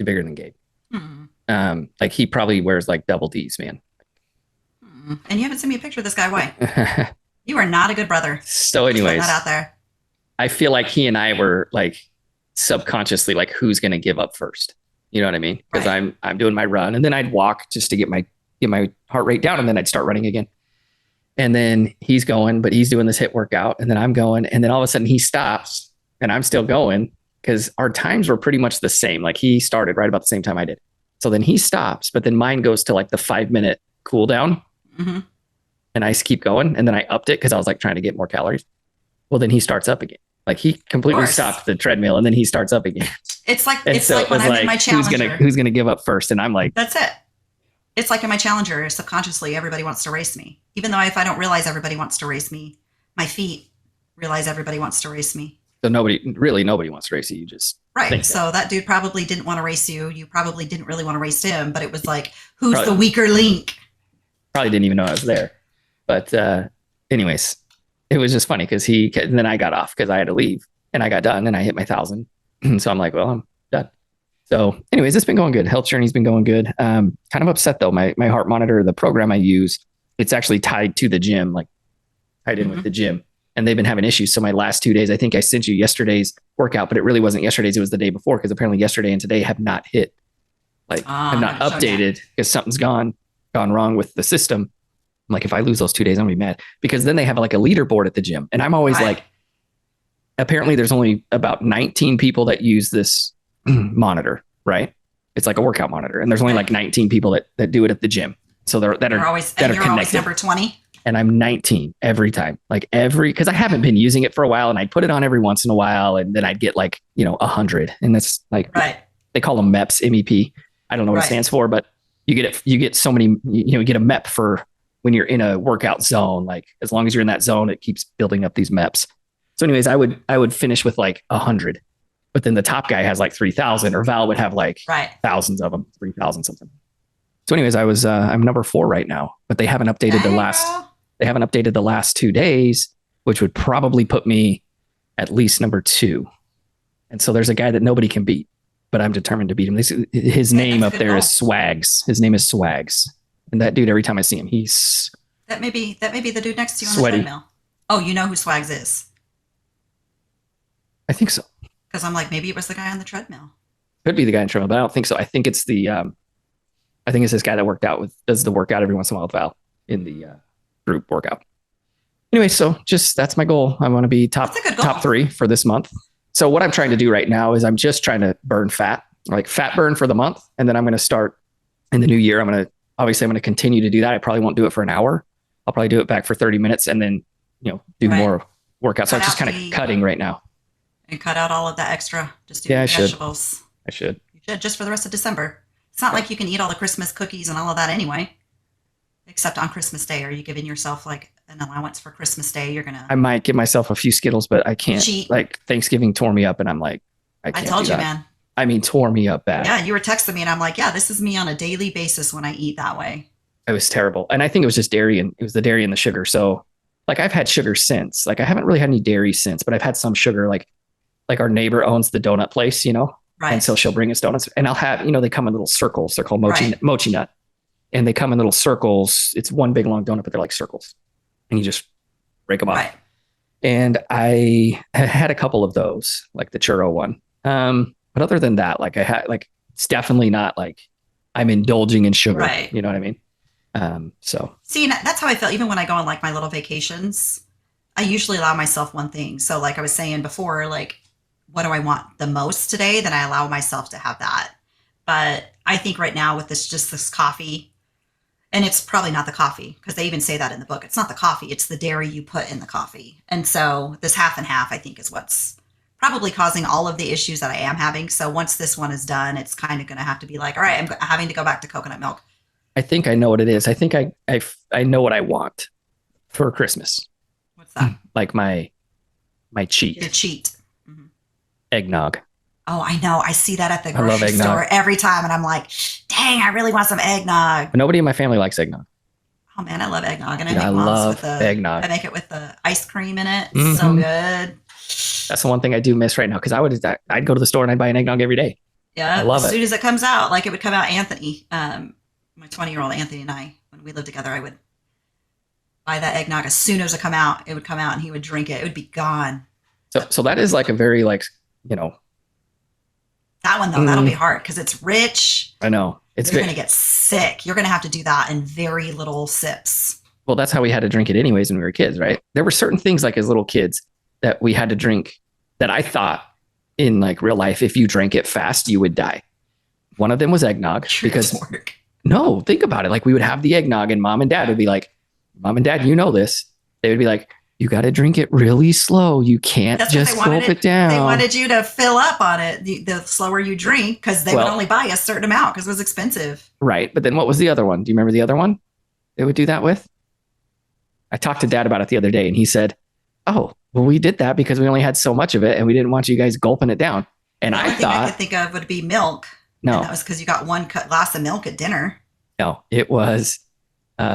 bigger than Gabe. Hmm. Like he probably wears like double D's, man. And you haven't sent me a picture of this guy. Why? You are not a good brother. So anyways, that out there. I feel like he and I were like subconsciously like, who's going to give up first? You know what I mean? Because I'm doing my run and then I'd walk just to get my heart rate down and then I'd start running again. And then he's going, but he's doing this HIIT workout and then I'm going and then all of a sudden he stops and I'm still going because our times were pretty much the same. Like he started right about the same time I did. So then he stops, but then mine goes to like the 5-minute cool down. Mm-hmm. And I keep going. And then I upped it because I was like trying to get more calories. Well, then he starts up again. Like he completely stopped the treadmill and then he starts up again. It's like, when I'm in my Challenger. Who's gonna give up first? And I'm like, that's it. It's like in my Challenger, subconsciously, everybody wants to race me. Even though if I don't realize everybody wants to race me, my feet realize everybody wants to race me. So nobody wants to race you. You just right. So that dude probably didn't want to race you. You probably didn't really want to race him, but it was like, who's the weaker link? Probably didn't even know I was there. But anyways, it was just funny because and then I got off because I had to leave and I got done and I hit my 1,000. So I'm like, well, I'm done. So anyways, it's been going good. Health journey's been going good. Kind of upset though. My heart monitor, the program I use, it's actually tied to the gym, like tied in with the gym. And they've been having issues. So my last 2 days, I think I sent you yesterday's workout, but it really wasn't yesterday's. It was the day before because apparently yesterday and today have not hit. Like have not updated because something's gone wrong with the system. I'm like, if I lose those 2 days, I'm gonna be mad because then they have like a leaderboard at the gym. And I'm always like, apparently there's only about 19 people that use this monitor, right? It's like a workout monitor. And there's only like 19 people that do it at the gym. So they're connected. Always number 20. And I'm 19 every time, because I haven't been using it for a while and I'd put it on every once in a while. And then I'd get 100 and that's like, they call them MEPs, MEP. I don't know what it stands for, but you get so many, you get a MEP for when you're in a workout zone. Like as long as you're in that zone, it keeps building up these MEPs. So anyways, I would finish with 100, but then the top guy has 3,000 or Val would have thousands of them, 3,000 something. So anyways, I'm number 4 right now, but they haven't updated the last 2 days, which would probably put me at least number 2. And so there's a guy that nobody can beat, but I'm determined to beat him. His name up there is Swags. His name is Swags. And that dude, every time I see him, he's that may be the dude next to you on sweaty. The treadmill. Oh, you know who Swags is? I think so. Because I'm like, maybe it was the guy on the treadmill. Could be the guy on the treadmill, but I don't think so. I think it's this guy that does the workout every once in a while with Val in the group workout. Anyway, so just that's my goal. I want to be That's a good goal. top 3 for this month. So what I'm trying to do right now is I'm just trying to burn fat, like fat burn for the month. And then I'm going to start in the new year. I'm going to continue to do that. I probably won't do it for an hour. I'll probably do it back for 30 minutes and then, do Right. more workouts. So I'm Cut just out kind of the- cutting right now. And cut out all of that extra. Just do Yeah, I should. vegetables. I should. You should, just for the rest of December. It's not like you can eat all the Christmas cookies and all of that anyway. Except on Christmas Day. Are you giving yourself like an allowance for Christmas Day? You're gonna I might give myself a few Skittles, but I can't. cheat. Like Thanksgiving tore me up and I'm like, I I can't told do you, that. man. I mean, tore me up bad. Yeah, you were texting me and I'm like, yeah, this is me on a daily basis when I eat that way. It was terrible. And I think it was just dairy and it was the dairy and the sugar. So like I've had sugar since. Like I haven't really had any dairy since, but I've had some sugar. Like our neighbor owns the donut place, Right. and so she'll bring us donuts and I'll have, they come in little circles. They're called mochi nut. And they come in little circles. It's one big long donut, but they're like circles. And you just break them off. Right. And I had a couple of those, like the churro one. But other than that, like I had, like, it's definitely not like I'm indulging in sugar. Right. You know what I mean? So See, and that's how I feel. Even when I go on like my little vacations, I usually allow myself one thing. So like I was saying before, like, what do I want the most today? Then I allow myself to have that. But I think right now with this coffee, and it's probably not the coffee because they even say that in the book. It's not the coffee. It's the dairy you put in the coffee. And so this half and half, I think, is what's probably causing all of the issues that I am having. So once this one is done, it's kind of going to have to be like, all right, I'm having to go back to coconut milk. I think I know what it is. I think I know what I want for Christmas. What's that? Like my cheat. Your cheat. Eggnog. Oh, I know. I see that at the I love grocery eggnog. store every time. And I'm like, dang, I really want some eggnog. But nobody in my family likes eggnog. Oh, man, I love eggnog. And I Yeah, make I mom's love with the eggnog. I make it with the ice cream in it. It's so Mhm. good. That's the one thing I do miss right now because I'd go to the store and I'd buy an eggnog every day. Yeah. I love as it. soon as it comes out, like it would come out, Anthony, my 20-year-old Anthony and I, when we lived together, I would buy that eggnog as soon as it come out. It would come out and he would drink it. It would be gone. So that is like a very like, That one, though, that'll be hard because it's rich. I know it's You're very, going to get sick. You're going to have to do that in very little sips. well, that's how we had to drink it anyways when we were kids, right? There were certain things like as little kids that we had to drink that I thought in like real life, if you drank it fast, you would die. One of them was eggnog because Work. no, think about it. Like we would have the eggnog and mom and dad would be like, Mom and Dad, you know this. They would be like, you got to drink it really slow. You can't That's what just they wanted gulp it down. They wanted you to fill up on it the slower you drink because they would Well- only buy a certain amount because it was expensive. Right. But then what was the other one? Do you remember the other one they would do that with? I talked to Dad about it the other day and he said, oh, well, we did that because we only had so much of it and we didn't want you guys gulping it down. And The I only thing I thought, could think of would be milk. no, And that was because you got one glass of milk at dinner. no, it was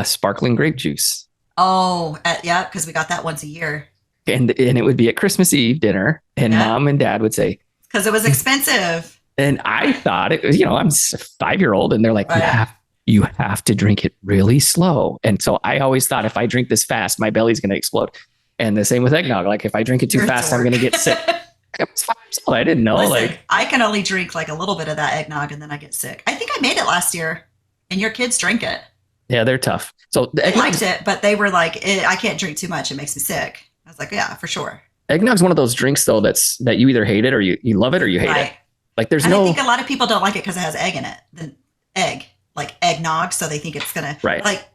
sparkling grape juice. Oh, yeah, because we got that once a year And it would be at Christmas Eve dinner and Yeah. Mom and Dad would say, because it was expensive. and I thought it was, I'm a 5-year-old and they're like, Right. you have to drink it really slow. And so I always thought if I drink this fast, my belly's going to explode. And the same with eggnog. Like if I drink it too You're a fast, I'm dork. going to get sick. I was 5 years old. I didn't know. Listen, Like, I can only drink like a little bit of that eggnog and then I get sick. I think I made it last year and your kids drink it. yeah, they're tough. So the They eggnog, liked it, but they were like, I can't drink too much. It makes me sick. I was like, yeah, for sure. eggnog's one of those drinks though, that you either hate it or you love it or you hate Right. it. Like there's And I no, think a lot of people don't like it because it has egg in it. The egg, like eggnog. So they think it's going to, Right. like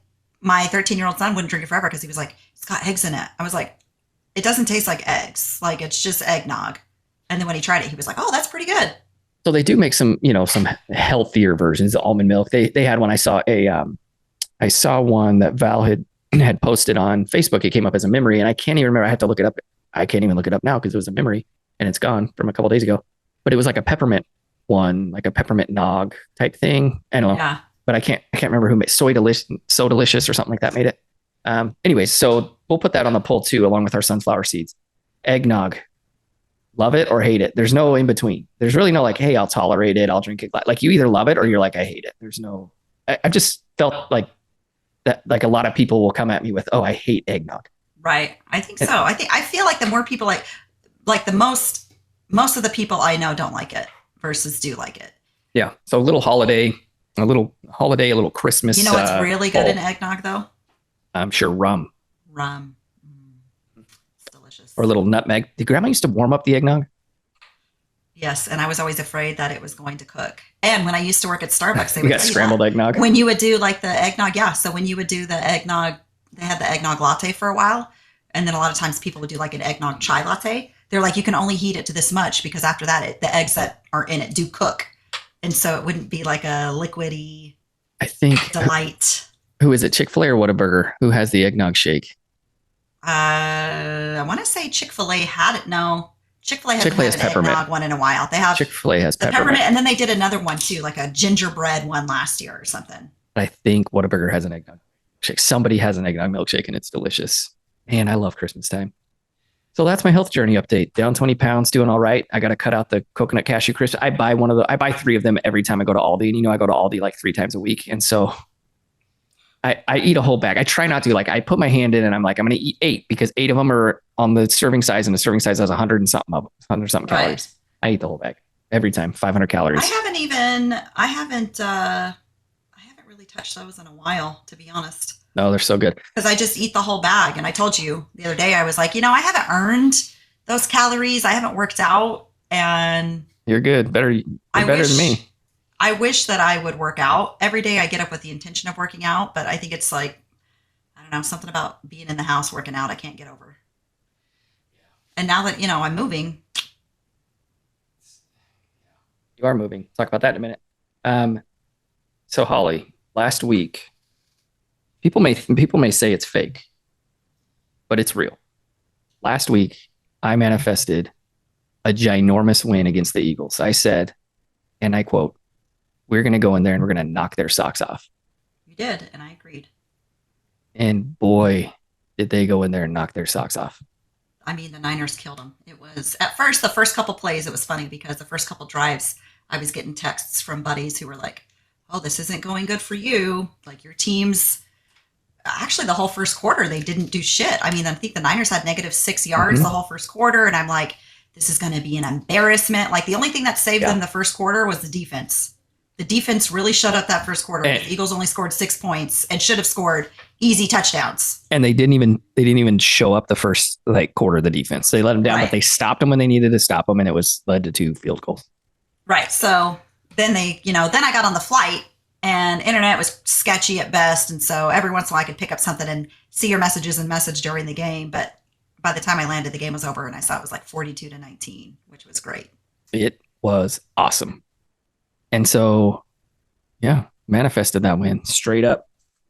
my 13-year-old son wouldn't drink it forever because he was like, it's got eggs in it. I was like, it doesn't taste like eggs. Like it's just eggnog. And then when he tried it, he was like, oh, that's pretty good. so they do make some, some healthier versions of almond milk. They had one. I saw one that Val had posted on Facebook. It came up as a memory and I can't even remember. I had to look it up. I can't even look it up now because it was a memory and it's gone from a couple days ago, but it was like a peppermint one, like a peppermint nog type thing. I don't know, Yeah. but I can't remember who made So Delicious or something like that made it. Anyways, so we'll put that on the poll too, along with our sunflower seeds. Eggnog, love it or hate it. There's no in between. There's really no like, hey, I'll tolerate it. I'll drink it. Like you either love it or you're like, I hate it. There's no, I've just felt like that, like a lot of people will come at me with, oh, I hate eggnog. Right. I think so. I feel like the more people like the most of the people I know don't like it versus do like it. Yeah. So a little holiday, a little Christmas. You know what's really good fall. in eggnog though? I'm sure rum. Rum. or a little nutmeg. Did grandma used to warm up the eggnog? Yes, and I was always afraid that it was going to cook. And when I used to work at Starbucks, they We would got tell you scrambled that. eggnog. When you would do like the eggnog, yeah. So when you would do the eggnog, they had the eggnog latte for a while, and then a lot of times people would do like an eggnog chai latte. They're like, you can only heat it to this much because after that, the eggs that are in it do cook, and so it wouldn't be like a liquidy I think, delight. who is it? Chick-fil-A or Whataburger? Who has the eggnog shake? I want to say Chick-fil-A had it. No, Chick-fil-A hasn't Chick-fil-A had has an peppermint. eggnog one in a while. They have Chick-fil-A has the peppermint. peppermint, and then they did another one too, like a gingerbread one last year or something. I think Whataburger has an eggnog shake. Somebody has an eggnog milkshake and it's delicious. Man, I love Christmas time. So that's my health journey update. Down 20 pounds, doing all right. I got to cut out the coconut cashew crisp. I buy 3 of them every time I go to Aldi. And I go to Aldi like 3 times a week. And so I eat a whole bag. I try not to, like, I put my hand in and I'm like, I'm going to eat 8 because 8 of them are on the serving size, and the serving size has 100 and something Right. calories. I eat the whole bag every time, 500 calories. I haven't really touched those in a while, to be honest. No, they're so good. Because I just eat the whole bag. And I told you the other day, I was like, I haven't earned those calories. I haven't worked out. And You're good. You're better than me. I wish that I would work out. Every day I get up with the intention of working out, but I think it's like, I don't know, something about being in the house working out I can't get over. And now that, I'm moving. You are moving. Talk about that in a minute. So Holly, last week, people may say it's fake, but it's real. Last week, I manifested a ginormous win against the Eagles. I said, and I quote, "We're going to go in there and we're going to knock their socks off." You did, and I agreed. And boy, did they go in there and knock their socks off. I mean, the Niners killed them. It was at first, the first couple plays, it was funny because the first couple drives, I was getting texts from buddies who were like, "Oh, this isn't going good for you. Like your team's." Actually, the whole first quarter, they didn't do shit. I mean, I think the Niners had -6 yards the whole first quarter, and I'm like, this is going to be an embarrassment. Like the only thing that saved them the first quarter was the defense. The defense really shut up that first quarter. The Eagles only scored 6 points and should have scored easy touchdowns. And they didn't even show up the first quarter of the defense. They let them down, Right. but they stopped them when they needed to stop them, and it was led to 2 field goals. Right. So then then I got on the flight and internet was sketchy at best. And so every once in a while I could pick up something and see your messages and message during the game. But by the time I landed, the game was over and I saw it was like 42-19, which was great. It was awesome. And so, yeah, manifested that win straight up.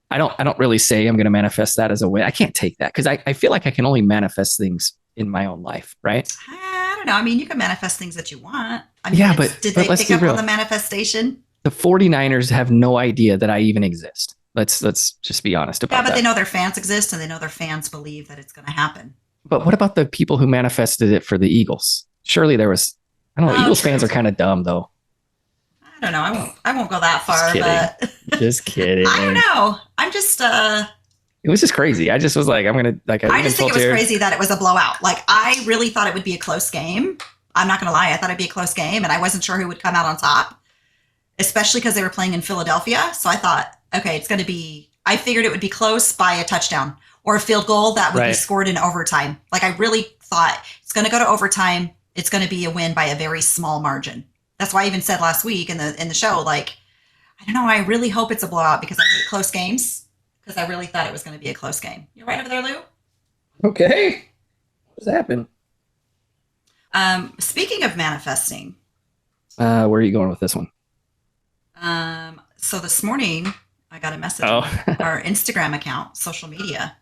I don't really say I'm going to manifest that as a win. I can't take that because I feel like I can only manifest things in my own life, right? I don't know. I mean, you can manifest things that you want. I mean, Yeah, but did they let's pick be up real. on the manifestation? The 49ers have no idea that I even exist. Let's just be honest about Yeah, but that. they know their fans exist and they know their fans believe that it's going to happen. But what about the people who manifested it for the Eagles? Surely there was, I don't know. Oh, Eagles true. fans are kind of dumb though. I don't know. I won't go that far, kidding. but Just kidding. I don't know. I'm just It was just crazy. I just was like, I'm going to I just think it was crazy that it was a blowout. Like I really thought it would be a close game. I'm not going to lie. I thought it'd be a close game and I wasn't sure who would come out on top, especially because they were playing in Philadelphia. So I thought, okay, I figured it would be close by a touchdown or a field goal that would be Right. scored in overtime. Like I really thought it's going to go to overtime. It's going to be a win by a very small margin. That's why I even said last week in the show, like, I don't know. I really hope it's a blowout because I hate close games because I really thought it was going to be a close game. You're right over there, Lou. Okay. What's happened? Speaking of manifesting, Where are you going with this one? so this morning I got a message Oh. on our Instagram account, social media,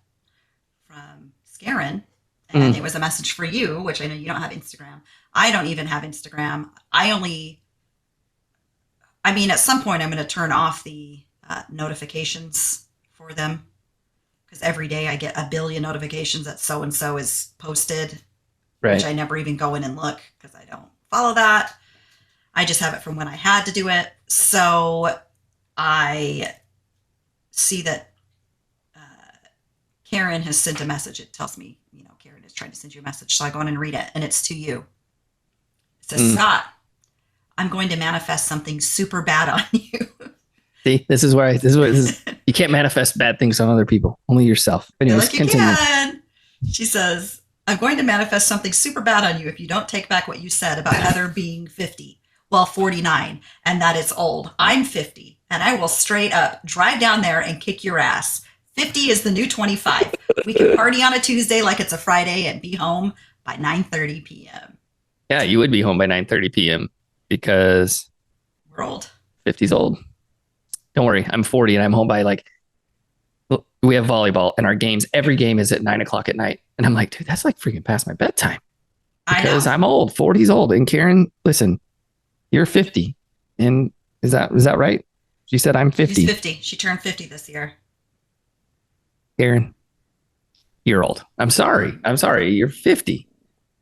from Scaren, and it was a message for you, which I know you don't have Instagram. I don't even have Instagram. At some point I'm going to turn off the notifications for them because every day I get a billion notifications that so-and-so is posted, Right. which I never even go in and look because I don't follow that. I just have it from when I had to do it. So I see that Karen has sent a message. It tells me, Karen is trying to send you a message. So I go in and read it, and it's to you. It says, Scott, I'm going to manifest something super bad on you. See, this is you can't manifest bad things on other people, only yourself. Anyways, Like you continue. can. She says, I'm going to manifest something super bad on you if you don't take back what you said about Heather being 50. Well, 49, and that it's old. I'm 50, and I will straight up drive down there and kick your ass. 50 is the new 25. We can party on a Tuesday like it's a Friday and be home by 9:30 p.m. Yeah, you would be home by 9:30 p.m. because We're old. 50's old. Don't worry, I'm 40 and I'm home by like, we have volleyball and our games, every game is at 9 o'clock at night. And I'm like, dude, that's like freaking past my bedtime because I'm old. 40's old. And Karen, listen, you're 50. And is that right? She said I'm 50. She's 50. She turned 50 this year. Karen, you're old. I'm sorry. You're 50.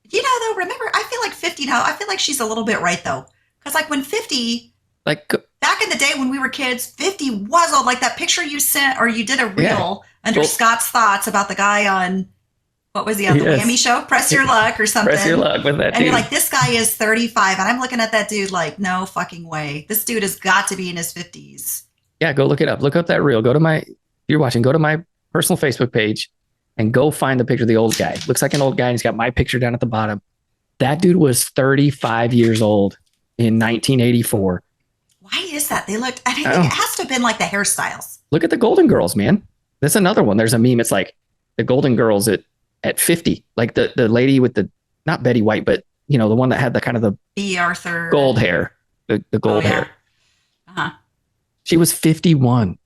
You know, though, remember, I feel like 50 now, I feel like she's a little bit right, though. Because, like, when 50, like, back in the day when we were kids, 50 was old. Like that picture you sent, or you did a reel under Scott's thoughts about the guy on, what was he on, the Whammy show? Press Your Luck or something. Press Your Luck with that. And you're like, this guy is 35. And I'm looking at that dude like, no fucking way. This dude has got to be in his 50s. Yeah, go look it up. Look up that reel. Go to my, if you're watching, go to my personal Facebook page and go find the picture of the old guy. Looks like an old guy and he's got my picture down at the bottom. That dude was 35 years old in 1984. Why is that? They looked, I think it has to have been like the hairstyles. Look at the Golden Girls, man. That's another one. There's a meme. It's like the Golden Girls at 50, like the lady with the, not Betty White, but you know, the one that had the kind of the B. Arthur gold hair, the gold hair. Uh-huh. She was 51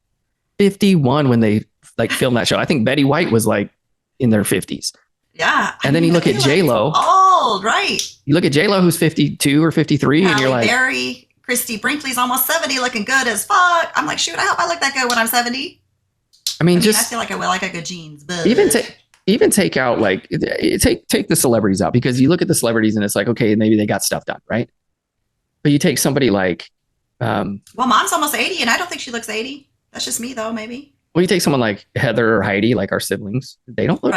when they like filmed that show. I think Betty White was like in their 50s. Yeah. And then you look at J-Lo. Old, right. You look at J-Lo who's 52 or 53 and you're like, Christy Brinkley's almost 70, looking good as fuck. I'm like, shoot, I hope I look that good when I'm 70. I mean, I feel like I will like a good jeans, but even take out like take the celebrities out, because you look at the celebrities and it's like, okay, maybe they got stuff done, right? But you take somebody like, well, Mom's almost 80 and I don't think she looks 80. That's just me though, maybe. Well, you take someone like Heather or Heidi, like our siblings. They don't look.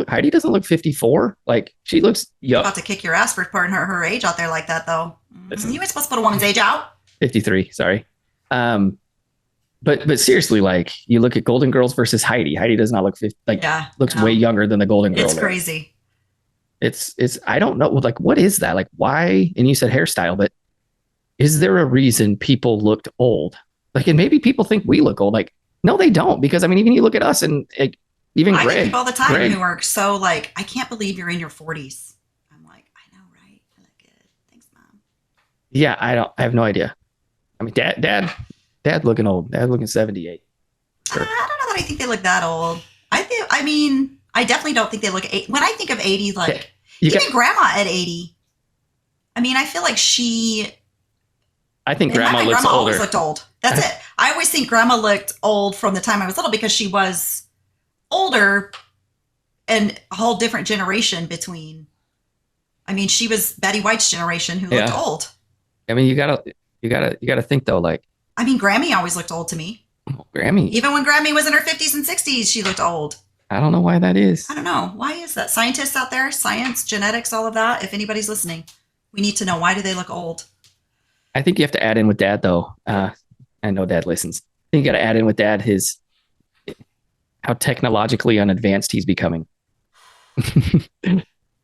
Heidi doesn't look 54. Like she looks young. About to kick your ass for putting her age out there like that, though. You ain't supposed to put a woman's age out. 53. Sorry. But seriously, like you look at Golden Girls versus Heidi. Heidi does not look 50. Like looks way younger than the Golden Girl. It's crazy. It's. I don't know. Like what is that? Like why? And you said hairstyle, but is there a reason people looked old? Like, and maybe people think we look old. Like. No, they don't. Because I mean, even you look at us and even Greg. I get people all the time who are so like, I can't believe you're in your 40s. I'm like, I know, right? I look good. Thanks, Mom. Yeah, I have no idea. I mean, Dad looking old. Dad looking 78. Sure. I don't know that I think they look that old. I mean, I definitely don't think they look. When I think of 80, like even Grandma at 80. I mean, I feel like I think Grandma looks older. Always looked old. That's it. I always think Grandma looked old from the time I was little because she was older and a whole different generation between. I mean, she was Betty White's generation who looked old. I mean, you gotta think though. Like, I mean, Grammy always looked old to me. Oh, Grammy. Even when Grammy was in her 50s and 60s, she looked old. I don't know why that is. I don't know. Why is that? Scientists out there, science, genetics, all of that. If anybody's listening, we need to know, why do they look old? I think you have to add in with Dad though. I know Dad listens. I think you got to add in with Dad how technologically unadvanced he's becoming.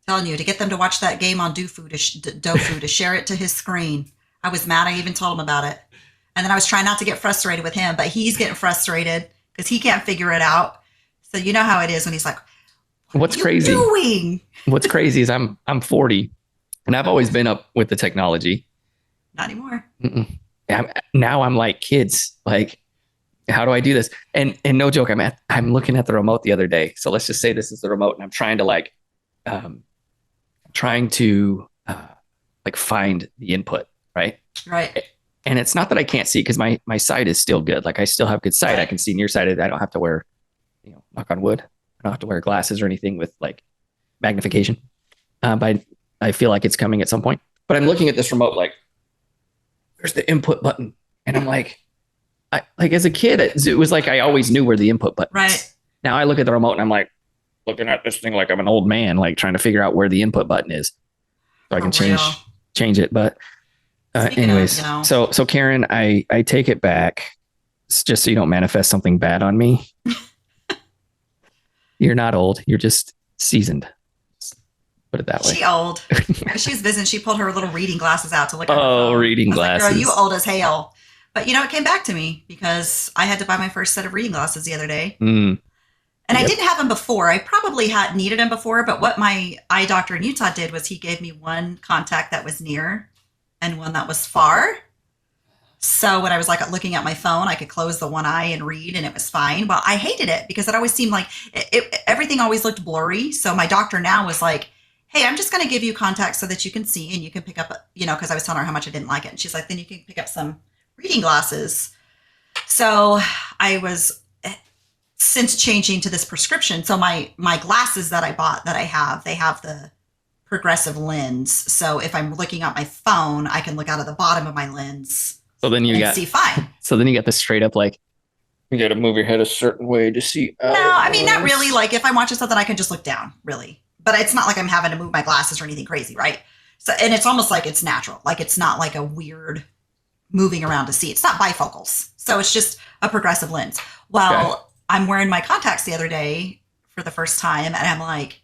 Telling you to get them to watch that game on Dofu to share it to his screen. I was mad. I even told him about it, and then I was trying not to get frustrated with him, but he's getting frustrated because he can't figure it out. So you know how it is when he's like, "What's crazy? Doing? What's crazy is I'm 40, and I've always been up with the technology. Not anymore. Now I'm like kids, like, how do I do this? And no joke, I'm looking at the remote the other day. So let's just say this is the remote and I'm trying to like find the input. Right. And it's not that I can't see because my sight is still good. Like I still have good sight. I can see near sighted. I don't have to wear, knock on wood. I don't have to wear glasses or anything with like magnification. But I feel like it's coming at some point, but I'm looking at this remote, like, where's the input button? And I'm like, as a kid, it was like I always knew where the input button was. Right. Now I look at the remote and I'm like looking at this thing like I'm an old man, like trying to figure out where the input button is so I can change it. But anyways, so Karen, I take it back. It's just so you don't manifest something bad on me. You're not old. You're just seasoned. Put it that way. She old. She's visiting. She pulled her little reading glasses out to look at her Oh, phone. reading I was like, girl, glasses. you old as hell. But you know, it came back to me because I had to buy my first set of reading glasses the other day. Mm, And I yep. didn't have them before. I probably had needed them before, but what my eye doctor in Utah did was he gave me one contact that was near and one that was far. So when I was like looking at my phone, I could close the one eye and read, and it was fine. Well, I hated it because it always seemed like everything always looked blurry. So my doctor now was like, "Hey, I'm just going to give you contacts so that you can see and you can pick up, because I was telling her how much I didn't like it, and she's like, then you can pick up some reading glasses." So I was since changing to this prescription. So my glasses that I bought that I have, they have the progressive lens. So if I'm looking at my phone, I can look out of the bottom of my lens So then you and got see fine. so then you got the straight up like you got to move your head a certain way to see. No, I mean, not really. Like if I'm watching something, I can just look down, really. But it's not like I'm having to move my glasses or anything crazy, right? So, and it's almost like it's natural. Like it's not like a weird moving around to see. It's not bifocals. So it's just a progressive lens. Well, Okay. I'm wearing my contacts the other day for the first time, and I'm like,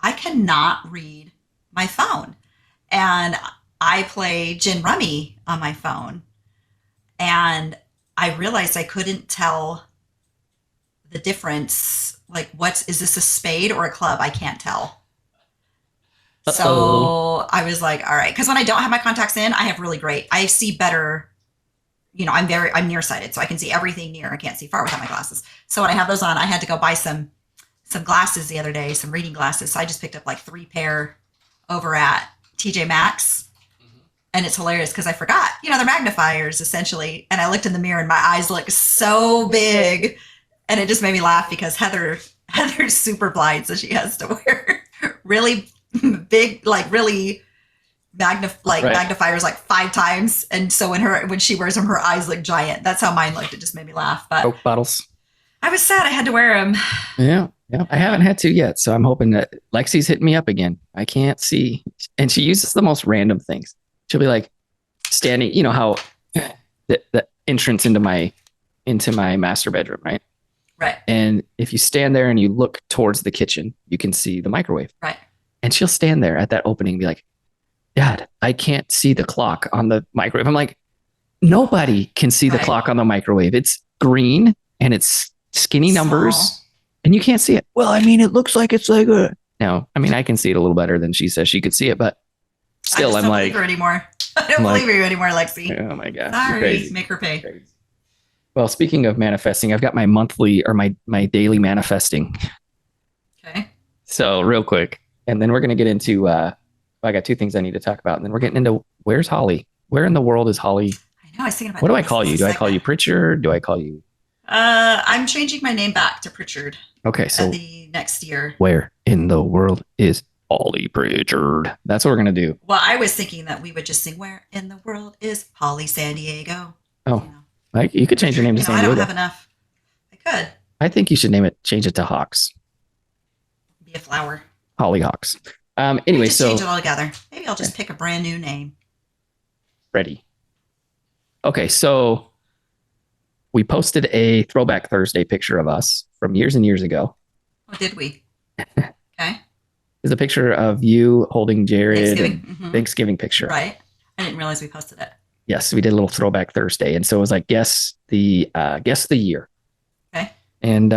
I cannot read my phone. And I play gin rummy on my phone. And I realized I couldn't tell the difference. Like, is this a spade or a club? I can't tell. Uh-oh. So I was like, all right. Because when I don't have my contacts in, I have really great, I see better. I'm nearsighted, so I can see everything near. I can't see far without my glasses. So when I have those on, I had to go buy some glasses the other day, some reading glasses. So I just picked up like 3 pair over at TJ Maxx. And it's hilarious because I forgot, they're magnifiers essentially. And I looked in the mirror and my eyes look so big. And it just made me laugh because Heather's super blind. So she has to wear really big, like really Right. magnifiers like 5 times. And so when she wears them, her eyes look giant. That's how mine looked. It just made me laugh. But Coke bottles. I was sad I had to wear them. Yeah. I haven't had to yet, so I'm hoping that Lexi's hitting me up again. I can't see, and she uses the most random things. She'll be like standing, you know how the entrance into my master bedroom, right? Right. And if you stand there and you look towards the kitchen, you can see the microwave. Right. And she'll stand there at that opening and be like, "Dad, I can't see the clock on the microwave." I'm like, nobody can see the Right. clock on the microwave. It's green and it's skinny numbers. Small. And you can't see it. Well, I mean, it looks like it's like a. No, I mean, I can see it a little better than she says she could see it, but still, I I'm don't like, believe her anymore. I don't like- believe you anymore, Lexi. oh my God. Sorry, Crazy. make her pay. Crazy. Well, speaking of manifesting, I've got my monthly or my daily manifesting. Okay. So real quick, and then we're going to get into, I got 2 things I need to talk about. And then we're getting into where's Holly? Where in the world is Holly? I know. I was thinking about What do I this call you? Do I call you segment. Pritchard? Do I call you? I'm changing my name back to Pritchard Okay. So at the next year. where in the world is Holly Pritchard? That's what we're going to do. Well, I was thinking that we would just sing "Where in the World is Holly San Diego?" Oh, You know, like you could change your name to I San don't Diego. have enough. I could I think you should change it to Hawks. be a flower. Hollyhawks. Anyway, just so change it all together. Maybe I'll just pick a brand new name. ready. Okay, so we posted a Throwback Thursday picture of us from years and years ago. Oh, did we? Okay. It's a picture of you holding Jared. Thanksgiving. And Mhm. Thanksgiving picture. Right. I didn't realize we posted it. Yes, we did a little Throwback Thursday, and so it was like guess the year. Okay. And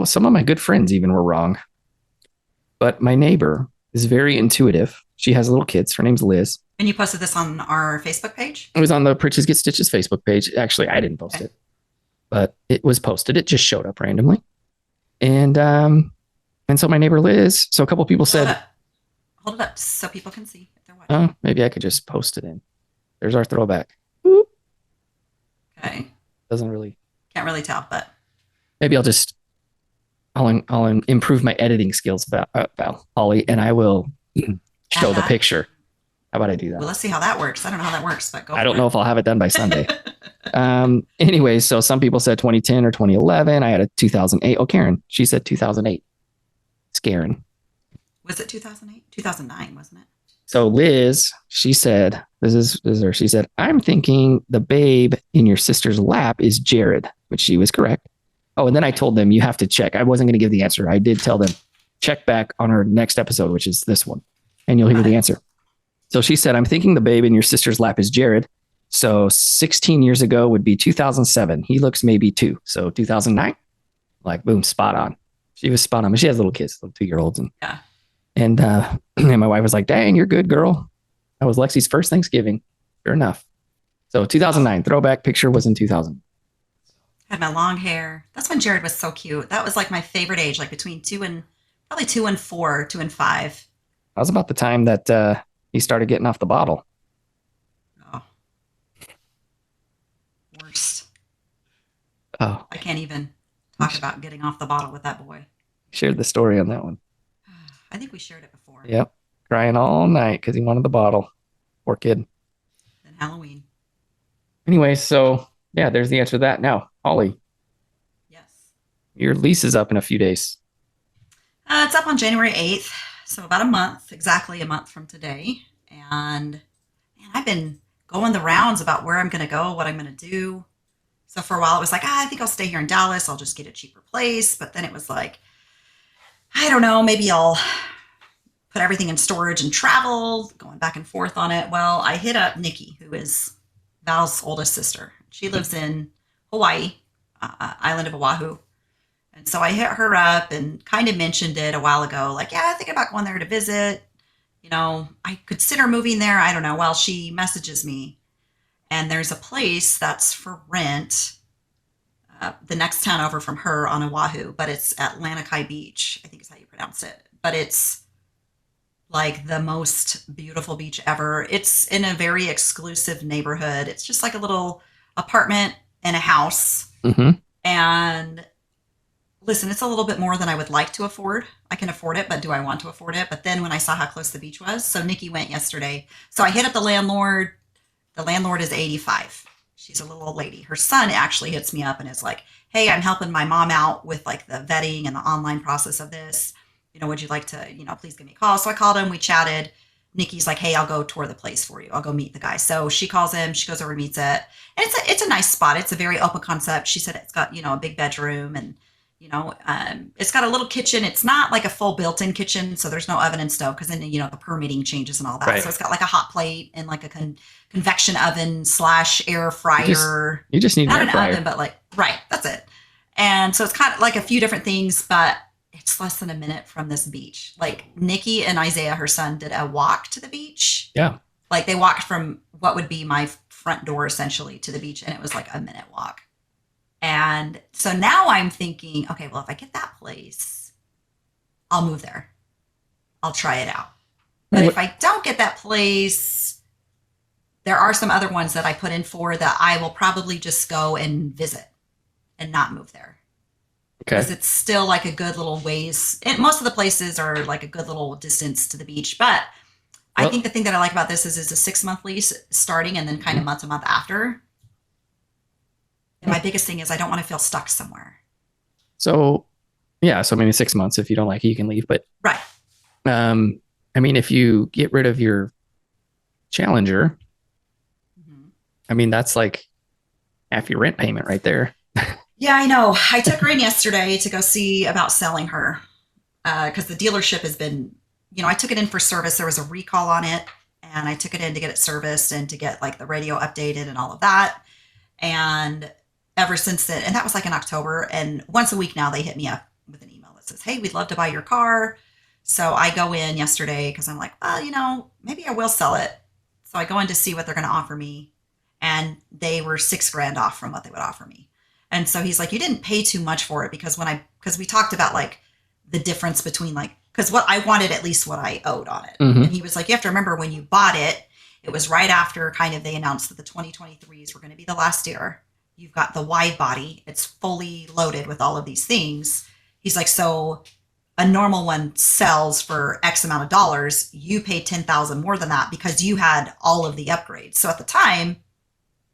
some of my good friends even were wrong, but my neighbor is very intuitive. She has little kids. Her name's Liz. And you posted this on our Facebook page? It was on the Pritches Get Stitches Facebook page. Actually, I didn't post Okay. it, but it was posted. It just showed up randomly. And so my neighbor Liz, so a couple people said, Hold it up so people can see if they're watching. oh, maybe I could just post it in. There's our throwback. Okay. Doesn't really, Can't really tell, but maybe I'll improve my editing skills, Val, Holly, and I will show the Uh-huh. picture. How about I do that? well, let's see how that works. I don't know how that works, but go I don't know if I'll have it done by Sunday. Anyway, so some people said 2010 or 2011. I had a 2008. Oh, Karen, she said 2008. It's Karen. Was it 2008? 2009, wasn't it? So Liz, she said, this is her. She said, I'm thinking the babe in your sister's lap is Jared, which she was correct. Oh, and then I told them you have to check. I wasn't going to give the answer. I did tell them check back on our next episode, which is this one, and you'll hear the answer. So she said, I'm thinking the babe in your sister's lap is Jared. So 16 years ago would be 2007. He looks maybe 2. So 2009, like boom, spot on. She was spot on. But she has little kids, little 2-year-olds. And my wife was like, dang, you're good, girl. That was Lexi's first Thanksgiving. Sure enough. So 2009, throwback picture was in 2000. Had my long hair. That's when Jared was so cute. That was like my favorite age, like between 2 and 4, 2 and 5. That was about the time that he started getting off the bottle. Oh. Worst. Oh. I can't even talk about getting off the bottle with that boy. Shared the story on that one. I think we shared it before. Yep. Crying all night because he wanted the bottle. Poor kid. Then Halloween. Anyway, so yeah, there's the answer to that. Now, Holly. Yes. Your lease is up in a few days. It's up on January 8th. So about a month, exactly a month from today. And man, I've been going the rounds about where I'm going to go, what I'm going to do. So for a while it was like, I think I'll stay here in Dallas. I'll just get a cheaper place. But then it was like, I don't know, maybe I'll put everything in storage and travel, going back and forth on it. Well, I hit up Nikki, who is Val's oldest sister. She lives in Hawaii, island of Oahu. And so I hit her up and kind of mentioned it a while ago, like, yeah, I think about going there to visit. You know, I consider moving there. I don't know. Well, she messages me and there's a place that's for rent the next town over from her on Oahu, but it's at Lanikai Beach, I think is how you pronounce it. But it's like the most beautiful beach ever. It's in a very exclusive neighborhood. It's just like a little apartment and a house. Mm-hmm. And listen, it's a little bit more than I would like to afford. I can afford it, but do I want to afford it? But then when I saw how close the beach was, so Nikki went yesterday. So I hit up the landlord. The landlord is 85. She's a little old lady. Her son actually hits me up and is like, hey, I'm helping my mom out with like the vetting and the online process of this. You know, would you like to, please give me a call? So I called him. We chatted. Nikki's like, hey, I'll go tour the place for you. I'll go meet the guy. So she calls him. She goes over and meets it. And it's a nice spot. It's a very open concept. She said it's got, a big bedroom and, it's got a little kitchen. It's not like a full built-in kitchen. So there's no oven and stove because then, the permitting changes and all that. Right. So it's got like a hot plate and like a convection oven / air fryer. You just need not an air fryer. Oven, but like, right. That's it. And so it's kind of like a few different things, but it's less than a minute from this beach. Like Nikki and Isaiah, her son, did a walk to the beach. Yeah. Like they walked from what would be my front door essentially to the beach. And it was like a minute walk. And so now I'm thinking, okay, well, if I get that place, I'll move there. I'll try it out. But if I don't get that place, there are some other ones that I put in for that I will probably just go and visit and not move there. Okay. Because it's still like a good little ways. And most of the places are like a good little distance to the beach. But I think the thing that I like about this is a 6-month lease starting and then kind of month to month after. And my biggest thing is I don't want to feel stuck somewhere. So, yeah. So maybe 6 months. If you don't like it, you can leave. But right. I mean, if you get rid of your Challenger, I mean, that's like half your rent payment right there. Yeah, I know. I took her in yesterday to go see about selling her because the dealership has been, I took it in for service. There was a recall on it and I took it in to get it serviced and to get like the radio updated and all of that. And ever since then, and that was like in October, and once a week now they hit me up with an email that says, hey, we'd love to buy your car. So I go in yesterday because I'm like, well, maybe I will sell it. So I go in to see what they're going to offer me. And they were $6,000 off from what they would offer me. And so he's like, you didn't pay too much for it because we talked about like the difference between like, because what I wanted at least what I owed on it. Mm-hmm. And he was like, you have to remember when you bought it, it was right after kind of they announced that the 2023s were going to be the last year. You've got the wide body. It's fully loaded with all of these things. He's like, so a normal one sells for X amount of dollars. You paid $10,000 more than that because you had all of the upgrades. So at the time,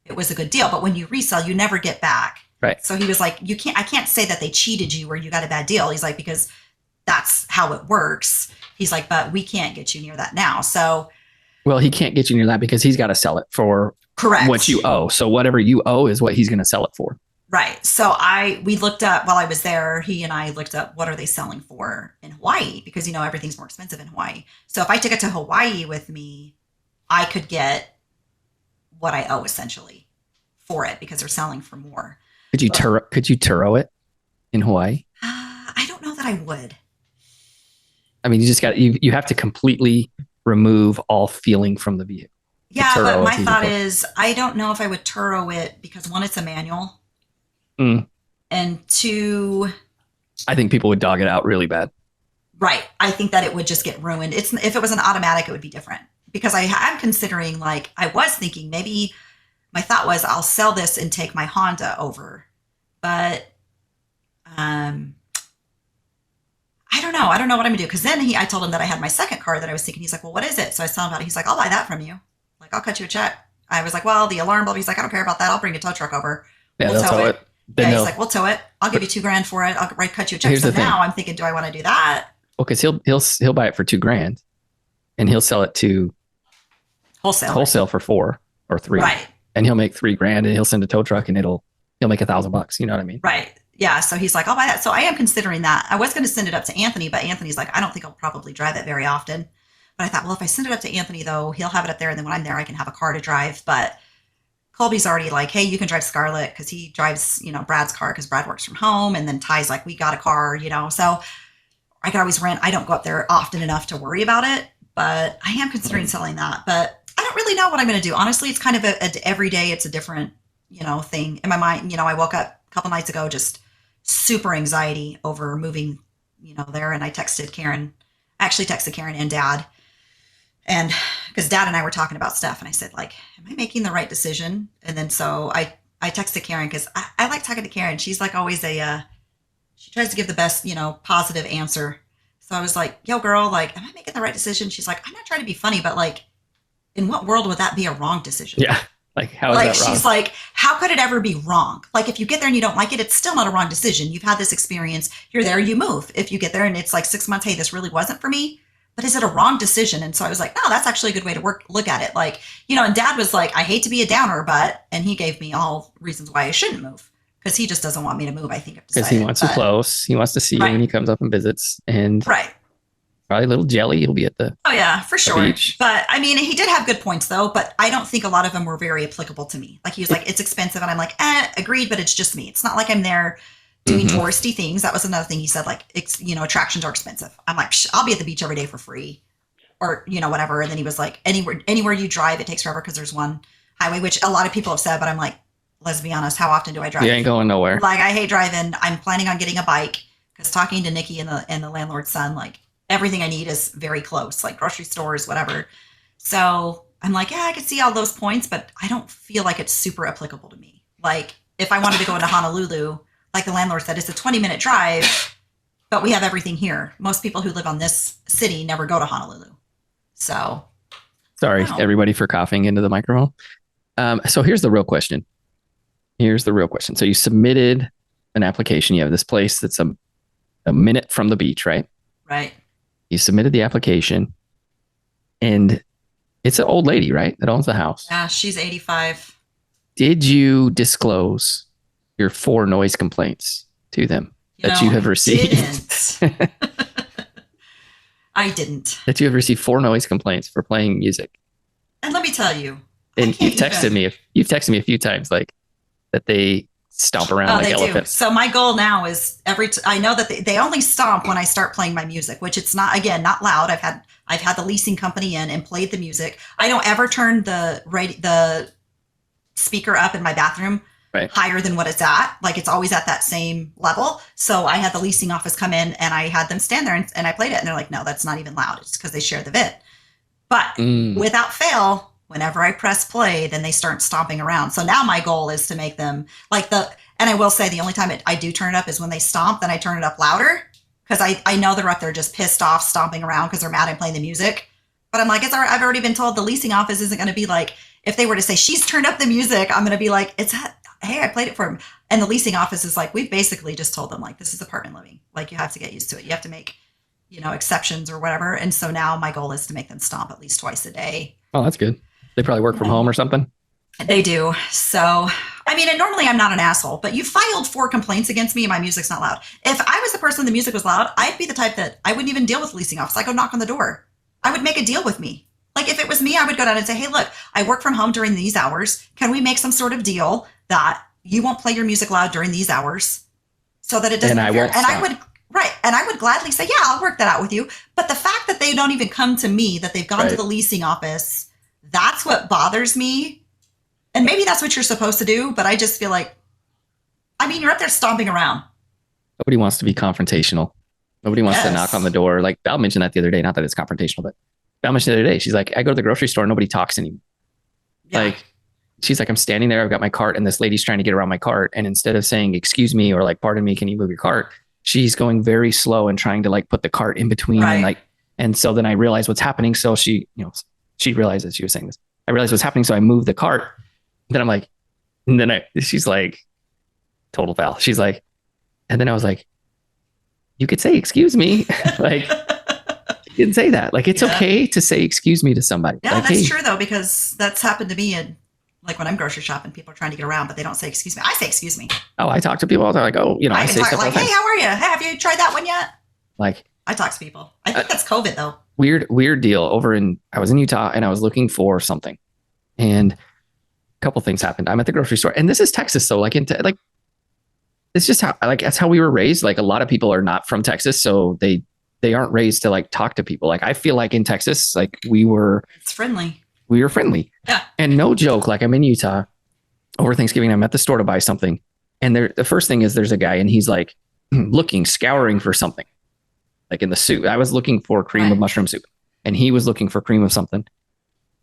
it was a good deal. But when you resell, you never get back. Right. So he was like, I can't say that they cheated you or you got a bad deal. He's like, because that's how it works. He's like, but we can't get you near that now. So. Well, he can't get you near that because he's got to sell it for correct what you owe. So whatever you owe is what he's going to sell it for. Right. So we looked up while I was there, he and I looked up what are they selling for in Hawaii because everything's more expensive in Hawaii. So if I took it to Hawaii with me, I could get what I owe essentially for it because they're selling for more. Could you Turo it in Hawaii? I don't know that I would. I mean, you have to completely remove all feeling from the vehicle. Yeah, but my thought is I don't know if I would Turo it because one, it's a manual. And two, I think people would dog it out really bad. Right. I think that it would just get ruined. If it was an automatic, it would be different because I'm considering I was thinking maybe my thought was I'll sell this and take my Honda over, but I don't know. I don't know what I'm gonna do because then I told him that I had my second car that I was thinking. He's like, well, what is it? So I told him about it. He's like, I'll buy that from you. Like, I'll cut you a check. I was like, well, the alarm bulb. He's like, I don't care about that. I'll bring a tow truck over. Yeah, we'll tow it. Yeah, he's like, we'll tow it. I'll give you $2,000 for it. I'll cut you a check. Here's so the thing. Now I'm thinking, do I want to do that? Well, because he'll buy it for $2,000, and he'll sell it to wholesale for 4 or 3, right? And he'll make $3,000, and he'll send a tow truck, and he'll make $1,000. You know what I mean? Right. Yeah. So he's like, I'll buy that. So I am considering that. I was going to send it up to Anthony, but Anthony's like, I don't think I'll probably drive it very often. But I thought, well, if I send it up to Anthony, though, he'll have it up there, and then when I'm there, I can have a car to drive. But Colby's already like, hey, you can drive Scarlett because he drives, Brad's car because Brad works from home. And then Ty's like, we got a car, so I could always rent. I don't go up there often enough to worry about it, but I am considering selling that. But I don't really know what I'm going to do. Honestly, it's kind of every day. It's a different, thing in my mind. I woke up a couple nights ago, just super anxiety over moving, there. And I texted Karen, actually texted Karen and Dad. And because Dad and I were talking about stuff and I said, like, am I making the right decision? And then so I texted Karen because I like talking to Karen. She's like always she tries to give the best, positive answer. So I was like, yo, girl, like, am I making the right decision? She's like, I'm not trying to be funny, but like, in what world would that be a wrong decision? Yeah. Like, how is that wrong? She's like, how could it ever be wrong? Like, if you get there and you don't like it, it's still not a wrong decision. You've had this experience. You're there, you move. If you get there and it's like 6 months, hey, this really wasn't for me. But is it a wrong decision? And so I was like, no, that's actually a good way to look at it. Like, and Dad was like, I hate to be a downer, and he gave me all reasons why I shouldn't move because he just doesn't want me to move. I think because he wants you close. He wants to see you when he comes up and visits, and probably a little jelly. He'll be at the for sure. Beach. But I mean, he did have good points though. But I don't think a lot of them were very applicable to me. Like he was like, it's expensive, and I'm like, agreed, but it's just me. It's not like I'm there doing touristy things. That was another thing he said, like, attractions are expensive. I'm like, I'll be at the beach every day for free or, whatever. And then he was like, anywhere you drive, it takes forever because there's one highway, which a lot of people have said, but I'm like, let's be honest, how often do I drive? You ain't going nowhere. Like, I hate driving. I'm planning on getting a bike because talking to Nikki and the landlord's son, like everything I need is very close, like grocery stores, whatever. So I'm like, yeah, I could see all those points, but I don't feel like it's super applicable to me. Like if I wanted to go into Honolulu, like the landlord said, it's a 20-minute drive, but we have everything here. Most people who live on this city never go to Honolulu. So. Sorry, everybody, for coughing into the microphone. So here's the real question. So you submitted an application. You have this place that's a minute from the beach, right? Right. You submitted the application and it's an old lady, right? That owns the house. Yeah, she's 85. Did you disclose your 4 noise complaints to them that you have received? I didn't. That you have received 4 noise complaints for playing music. And let me tell you. And you've texted me a few times like that they stomp around like elephants. So my goal now is I know that they only stomp when I start playing my music, which it's not loud. I've had the leasing company in and played the music. I don't ever turn the speaker up in my bathroom higher than what it's at. Like it's always at that same level. So I had the leasing office come in and I had them stand there and I played it and they're like, no, that's not even loud. It's because they share the vent. But without fail, whenever I press play, then they start stomping around. So now my goal is to make them and I will say the only time I do turn it up is when they stomp, then I turn it up louder because I know they're up there just pissed off stomping around because they're mad I'm playing the music. But I'm like, I've already been told the leasing office isn't going to be like, if they were to say she's turned up the music, I'm going to be like, hey, I played it for him. And the leasing office is like, we've basically just told them like, this is apartment living. Like you have to get used to it. You have to make, exceptions or whatever. And so now my goal is to make them stomp at least twice a day. Oh, that's good. They probably work from home or something. They do. So I I mean, and normally I'm not an asshole, but you filed 4 complaints against me and my music's not loud. If I was the person the music was loud, I'd be the type that I wouldn't even deal with leasing office. I go knock on the door. I would make a deal with me. Like if it was me, I would go down and say, hey, look, I work from home during these hours. Can we make some sort of deal that you won't play your music loud during these hours so that it doesn't interfere? And I would, right. And I would gladly say, yeah, I'll work that out with you. But the fact that they don't even come to me, that they've gone to the leasing office, that's what bothers me. And maybe that's what you're supposed to do, but I just feel like, I mean, you're up there stomping around. Nobody wants to be confrontational. Nobody wants to knock on the door. Like Val mentioned that the other day, not that it's confrontational, but Val mentioned the other day, she's like, I go to the grocery store, nobody talks anymore. Yeah. Like, she's like, I'm standing there, I've got my cart, and this lady's trying to get around my cart. And instead of saying, excuse me, or like, pardon me, can you move your cart? She's going very slow and trying to like put the cart in between. Right. And so then I realized what's happening. So she realized that she was saying this. I realized what's happening. So I moved the cart. Then I'm like, and then she's like, total Val. She's like, and then I was like, you could say, excuse me. Like, you can say that. Like, it's okay to say, excuse me to somebody. Yeah, like, that's true though, because that's happened to me. And like when I'm grocery shopping, people are trying to get around, but they don't say, excuse me. I say, excuse me. Oh, I talk to people all the time. Like, oh, I say stuff like, hey, how are you? Hey, have you tried that one yet? Like, I talk to people. I think that's COVID though. Weird deal I was in Utah and I was looking for something, and couple things happened. I'm at the grocery store, and this is Texas, so like it's just how that's how we were raised. Like a lot of people are not from Texas, so they aren't raised to like talk to people. Like I feel like in Texas, like it's friendly. We were friendly. Yeah. And no joke, like I'm in Utah over Thanksgiving. I'm at the store to buy something, and the first thing is there's a guy, and he's like scouring for something, like in the soup. I was looking for cream of mushroom soup, and he was looking for cream of something.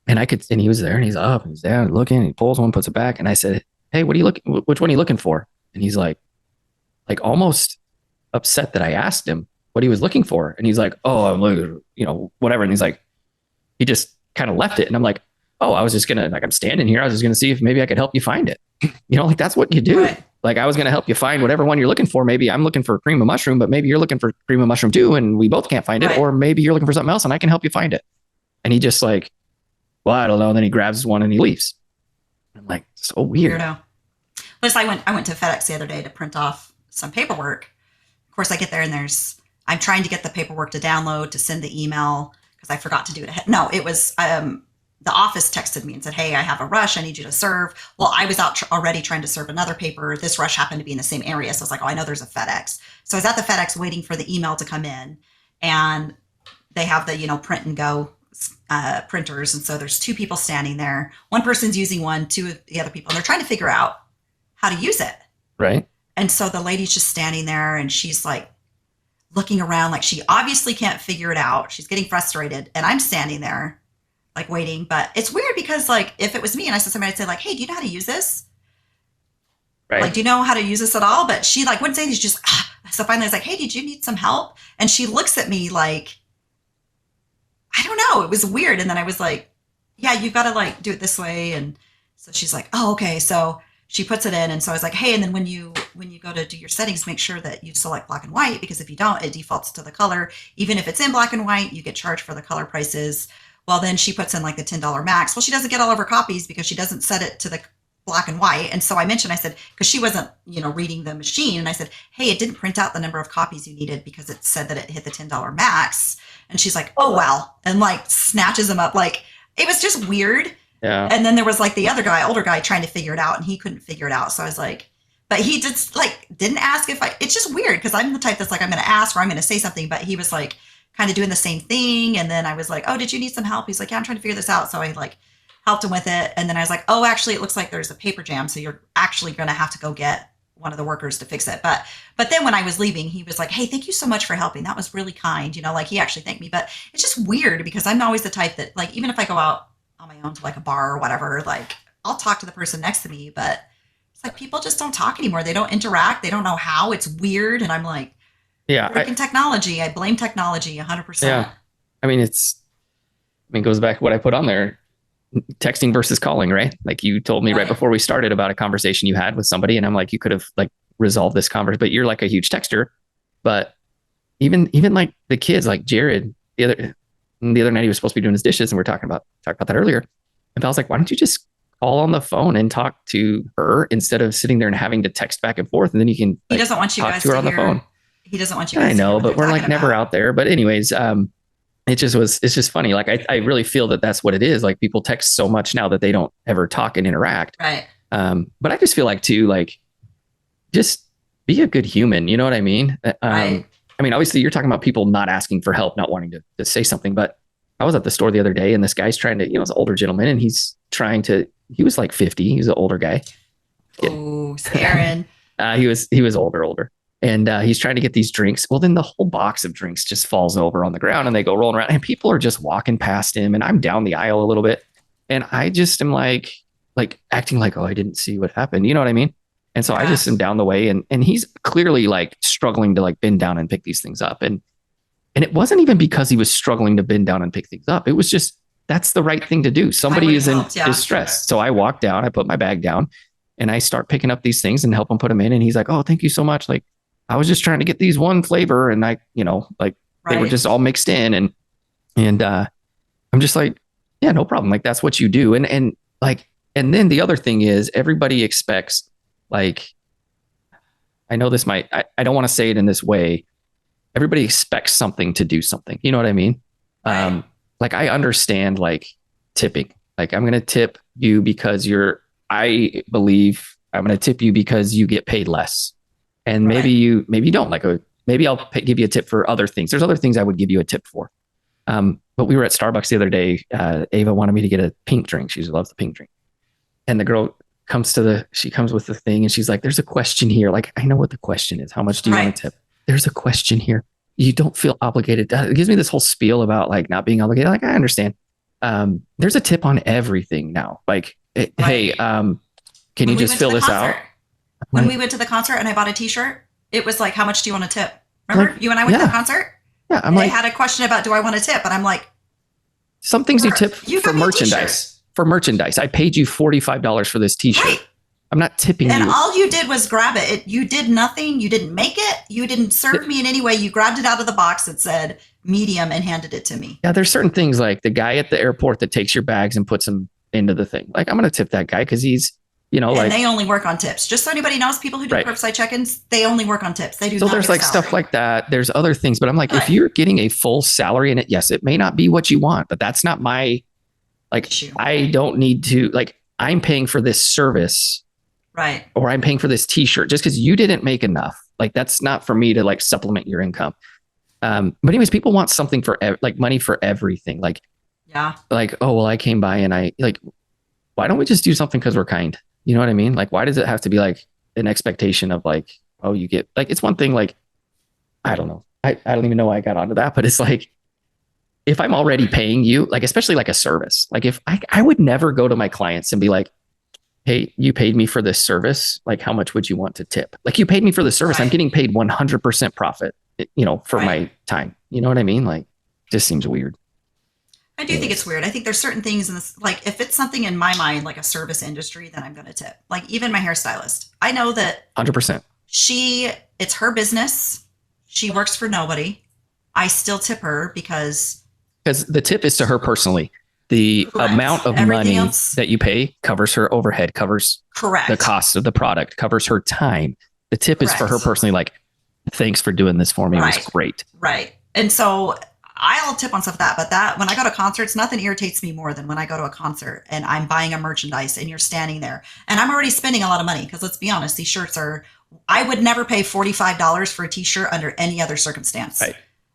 And he was there, and he's up, and he's down, looking, he pulls one, puts it back. And I said, hey, which one are you looking for? And he's like almost upset that I asked him what he was looking for. And he's like, oh, I'm looking, whatever. And he's like, he just kind of left it. And I'm like, oh, I was just going to, like, I'm standing here. I was just going to see if maybe I could help you find it. Like that's what you do. Right. Like I was going to help you find whatever one you're looking for. Maybe I'm looking for cream of mushroom, but maybe you're looking for cream of mushroom too. And we both can't find it. Or maybe you're looking for something else and I can help you find it. And he just like, well, I don't know. And then he grabs one and he leaves. I'm like, so weird. Weirdo. But I went to FedEx the other day to print off some paperwork. Of course, I get there and I'm trying to get the paperwork to download to send the email because I forgot to do it ahead. No, it was the office texted me and said, hey, I have a rush. I need you to serve. Well, I was out already trying to serve another paper. This rush happened to be in the same area. So I was like, oh, I know there's a FedEx. So I was at the FedEx waiting for the email to come in, and they have the, print and go printers. And so there's 2 people standing there. One person's using one, 2 of the other people, and they're trying to figure out how to use it. Right. And so the lady's just standing there and she's like looking around, like she obviously can't figure it out. She's getting frustrated. And I'm standing there like waiting. But it's weird because like if it was me and I said somebody, I'd say like, hey, do you know how to use this? Right. Like, do you know how to use this at all? But she like wouldn't say anything. She's just, So finally I was like, hey, did you need some help? And she looks at me like, I don't know. It was weird. And then I was like, yeah, you've got to like do it this way. And so she's like, oh, okay. So she puts it in. And so I was like, hey, and then when you go to do your settings, make sure that you select black and white, because if you don't, it defaults to the color. Even if it's in black and white, you get charged for the color prices. Well, then she puts in like the $10 max. Well, she doesn't get all of her copies because she doesn't set it to the black and white. And so I said, because she wasn't, reading the machine. And I said, hey, it didn't print out the number of copies you needed because it said that it hit the $10 max. And she's like, oh, well, and like snatches them up. Like it was just weird. Yeah. And then there was like the other guy, older guy, trying to figure it out, and he couldn't figure it out. So I was like, but he just like didn't ask it's just weird because I'm the type that's like, I'm going to ask or I'm going to say something. But he was like kind of doing the same thing. And then I was like, oh, did you need some help? He's like, yeah, I'm trying to figure this out. So I like helped him with it. And then I was like, oh, actually, it looks like there's a paper jam. So you're actually going to have to go get one of the workers to fix it. But then when I was leaving, he was like, hey, thank you so much for helping. That was really kind. Like he actually thanked me. But it's just weird because I'm always the type that like, even if I go out on my own to like a bar or whatever, like I'll talk to the person next to me, but it's like people just don't talk anymore. They don't interact. They don't know how. It's weird. And I'm like, yeah, freaking technology. I blame technology 100%. Yeah. I mean, it goes back to what I put on there, texting versus calling, right? Like you told me right before we started about a conversation you had with somebody, and I'm like, you could have like resolved this conversation, but you're like a huge texter. But even like the kids, like Jared, the other night he was supposed to be doing his dishes, and we are talking about that earlier. And I was like, why don't you just call on the phone and talk to her instead of sitting there and having to text back and forth. And then you can He doesn't want you talk guys to her on the phone. He doesn't want you I guys to hear know, what but they're we're like talking never about. out there. But anyways, it's just funny. Like I really feel that that's what it is. Like people text so much now that they don't ever talk and interact. Right. But I just feel like too, like just be a good human. You know what I mean? Right. I mean, obviously you're talking about people not asking for help, not wanting to say something, but I was at the store the other day and this guy's trying to, you know, it's an older gentleman and he was like 50. He was an older guy. Oh, Aaron. He was older. And he's trying to get these drinks. Well, then the whole box of drinks just falls over on the ground and they go rolling around and people are just walking past him and I'm down the aisle a little bit. And I just am like acting like, oh, I didn't see what happened. You know what I mean? And so I just am down the way and he's clearly like struggling to like bend down and pick these things up. And it wasn't even because he was struggling to bend down and pick things up. It was just, that's the right thing to do. Somebody is in distress. So I walk down, I put my bag down and I start picking up these things and help him put them in. And he's like, oh, thank you so much. Like, I was just trying to get these one flavor and I, you know, like they were just all mixed in and I'm just like, yeah, no problem. Like that's what you do. And then the other thing is everybody expects like, I know this might, I don't want to say it in this way. Everybody expects something to do something. You know what I mean? Right. Like I understand like tipping, like I'm going to tip you because I believe I'm going to tip you because you get paid less. And maybe you don't maybe I'll give you a tip for other things. There's other things I would give you a tip for. But we were at Starbucks the other day. Ava wanted me to get a pink drink. She loves the pink drink. And the girl comes with the thing and she's like, there's a question here. Like, I know what the question is. How much do you want to tip? There's a question here. You don't feel obligated. It gives me this whole spiel about like not being obligated. Like, I understand. There's a tip on everything now. Like, hey, can you just fill this out? When we went to the concert and I bought a t-shirt, it was like, how much do you want to tip? Remember you and I went to the concert? Yeah. I had a question about, do I want to tip? And I'm like, some things you tip for merchandise. For merchandise. I paid you $45 for this t-shirt. Right. I'm not tipping you. And all you did was grab it. You did nothing. You didn't make it. You didn't serve me in any way. You grabbed it out of the box that said medium and handed it to me. Yeah, there's certain things like the guy at the airport that takes your bags and puts them into the thing. Like, I'm going to tip that guy because he's, you know, and they only work on tips. Just so anybody knows, people who do curbside check-ins, they only work on tips. They do. So there's like salary. Stuff like that. There's other things, but I'm like, if you're getting a full salary in it, yes, it may not be what you want, but that's not my, like, issue. I don't need to, like, I'm paying for this service. Right. Or I'm paying for this t-shirt just because you didn't make enough. Like, that's not for me to like supplement your income. But anyways, people want something for like money for everything. Like, like, oh, well, I came by and I like, why don't we just do something because we're kind? You know what I mean? Like, why does it have to be like an expectation of like, oh, you get like, it's one thing, like, I don't know. I don't even know why I got onto that, but it's like, if I'm already paying you, like, especially like a service, like if I would never go to my clients and be like, hey, you paid me for this service. Like, how much would you want to tip? Like, you paid me for the service. I'm getting paid 100% profit, you know, for my time. You know what I mean? Like, just seems weird. I do think it's weird. I think there's certain things in this, like if it's something in my mind, like a service industry, then I'm going to tip. Like even my hairstylist, I know that 100%. It's her business. She works for nobody. I still tip her because the tip is to her personally. The amount of money that you pay covers her overhead, covers the cost of the product, covers her time. The tip is for her personally. Like, thanks for doing this for me. It was great. Right. And so I'll tip on stuff like that, but that when I go to concerts, nothing irritates me more than when I go to a concert and I'm buying a merchandise and you're standing there and I'm already spending a lot of money. Cause let's be honest, these shirts I would never pay $45 for a t-shirt under any other circumstance. Right.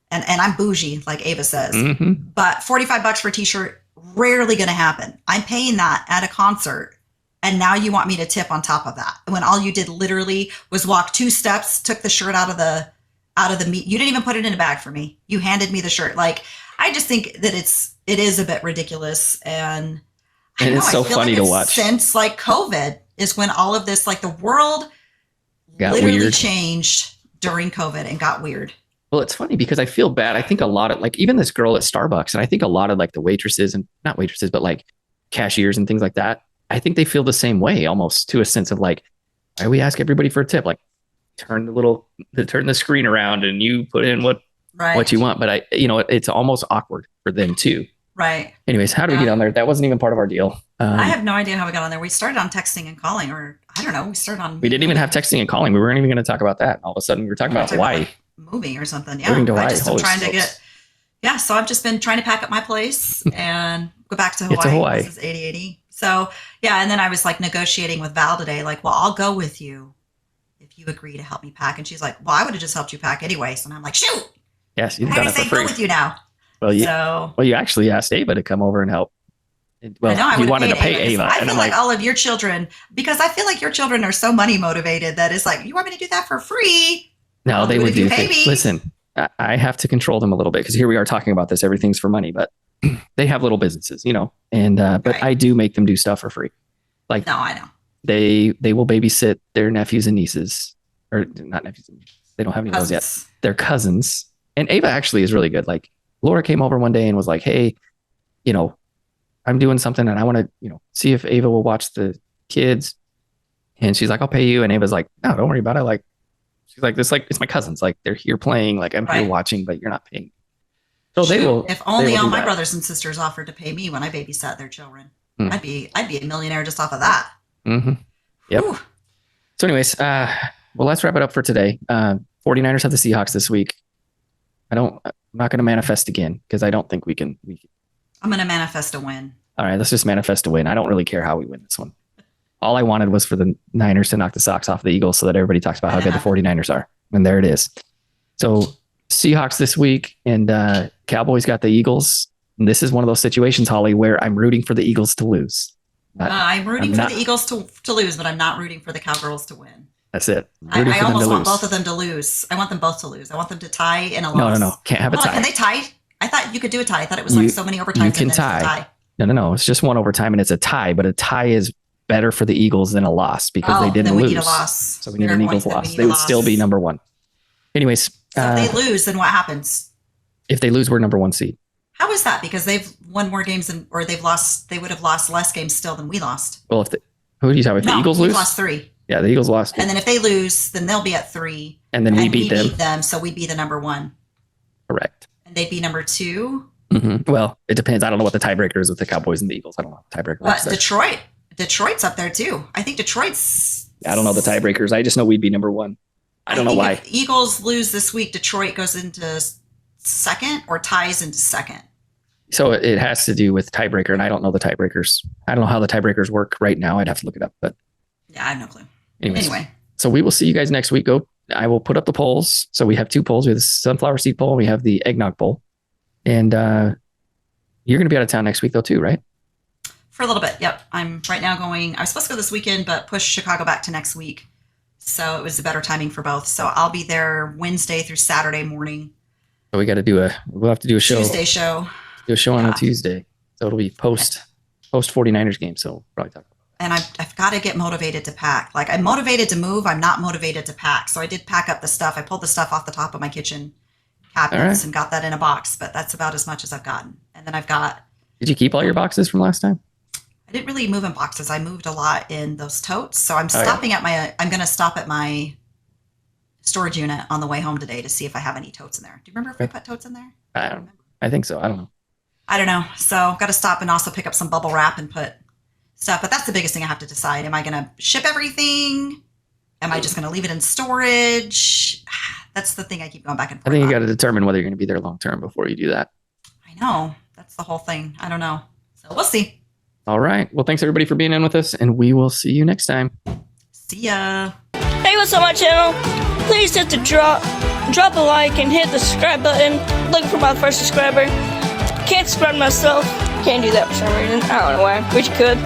And I'm bougie, like Ava says, but $45 for a t-shirt, rarely going to happen. I'm paying that at a concert. And now you want me to tip on top of that. When all you did literally was walk 2 steps, took the shirt out of the meat. You didn't even put it in a bag for me. You handed me the shirt. Like, I just think that it is a bit ridiculous. And it's so funny to watch. Since like COVID is when all of this, like the world literally changed during COVID and got weird. Well, it's funny because I feel bad. I think a lot of like, even this girl at Starbucks, and I think a lot of like the waitresses and not waitresses, but like cashiers and things like that. I think they feel the same way almost to a sense of like, why we ask everybody for a tip? Like, turn the screen around and you put in what you want. But it's almost awkward for them too. Right. Anyways, how do we get on there? That wasn't even part of our deal. I have no idea how we got on there. We started on texting and calling, or I don't know. We started on. We didn't even have texting and calling. We weren't even going to talk about that. All of a sudden, we were talking about Hawaii. Moving or something. Yeah. Moving to Hawaii. I just am trying to get. Yeah. So I've just been trying to pack up my place and go back to Hawaii. To Hawaii. This is 8080. So yeah. And then I was like negotiating with Val today, like, well, I'll go with you if you agree to help me pack. And she's like, well, I would have just helped you pack anyways. And I'm like, shoot. Yes. You've done it for free. Go with you now. Well, you actually asked Ava to come over and help. Well, I you wanted to pay Ava. I feel like all of your children, because I feel like your children are so money motivated that it's like, you want me to do that for free? No, they would do things. Listen, I have to control them a little bit because here we are talking about this. Everything's for money, but they have little businesses, and but right. I do make them do stuff for free. Like, no, I know. They will babysit their nephews and nieces, or not nephews and nieces. They don't have any of those yet. They're cousins. And Ava actually is really good. Like, Laura came over one day and was like, hey, I'm doing something and I want to, see if Ava will watch the kids. And she's like, I'll pay you. And Ava's like, no, don't worry about it. Like, she's like, it's my cousins. Like, they're here playing. Like, I'm here watching, but you're not paying. So they will. If only all my brothers and sisters offered to pay me when I babysat their children. I'd be a millionaire just off of that. Mm-hmm. Yep. Whew. So anyways, well, let's wrap it up for today. 49ers have the Seahawks this week. I'm not going to manifest again because I don't think we can. I'm going to manifest a win. All right, let's just manifest a win. I don't really care how we win this one. All I wanted was for the Niners to knock the socks off the Eagles so that everybody talks about how good the 49ers are. And there it is. So Seahawks this week and Cowboys got the Eagles. And this is one of those situations, Holly, where I'm rooting for the Eagles to lose. I'm rooting for the Eagles to lose, but I'm not rooting for the Cowgirls to win. That's it. I almost want both of them to lose. I want them both to lose. I want them to tie in a loss. No. Can't have a tie. Can they tie? I thought you could do a tie. I thought it was like so many overtimes. You can tie. No. It's just one overtime and it's a tie, but a tie is better for the Eagles than a loss because they didn't lose. Need a loss. So we need an Eagles loss. They would still be number one. Anyways. So if they lose, then what happens? If they lose, we're number one seed. How is that? Because they've won more games or they've lost. They would have lost less games still than we lost. Well, who do you talk about? The Eagles lose? We lost 3. Yeah, the Eagles lost. And then if they lose, then they'll be at 3. And then we beat them. So we'd be the number 1. Correct. And they'd be number 2. Mm-hmm. Well, it depends. I don't know what the tiebreaker is with the Cowboys and the Eagles. I don't know what the tiebreaker is. But Detroit's up there too. I think Detroit's. I don't know the tiebreakers. I just know we'd be number 1. I don't know why. If Eagles lose this week, Detroit goes into second or ties into second. So it has to do with tiebreaker, and I don't know the tiebreakers. I don't know how the tiebreakers work right now. I'd have to look it up. But yeah, I have no clue. Anyway, so we will see you guys next week. I will put up the polls. So we have 2 polls. We have the sunflower seed poll. And we have the eggnog poll. And you're going to be out of town next week, though, too, right? For a little bit. Yep. I'm right now I was supposed to go this weekend, but pushed Chicago back to next week. So it was a better timing for both. So I'll be there Wednesday through Saturday morning. So we'll have to do a show. Tuesday show. Do a show on a Tuesday. So it'll be post 49ers game. So we'll probably talk about that. And I've got to get motivated to pack. Like, I'm motivated to move. I'm not motivated to pack. So I did pack up the stuff. I pulled the stuff off the top of my kitchen cabinets and got that in a box, but that's about as much as I've gotten. And then Did you keep all your boxes from last time? I didn't really move in boxes. I moved a lot in those totes. So I'm stopping I'm going to stop at my storage unit on the way home today to see if I have any totes in there. Do you remember if we put totes in there? I think so. I don't know. I don't know. So got to stop and also pick up some bubble wrap and put stuff. But that's the biggest thing I have to decide. Am I going to ship everything? Am I just going to leave it in storage? That's the thing I keep going back and forth. I think you got to determine whether you're going to be there long term before you do that. I know. That's the whole thing. I don't know. So we'll see. All right. Well, thanks everybody for being in with us, and we will see you next time. See ya. Hey, what's up, my channel? Please hit the drop a like and hit the subscribe button. Looking for my first subscriber. Can't subscribe myself. Can't do that for some reason. I don't know why. Wish you could.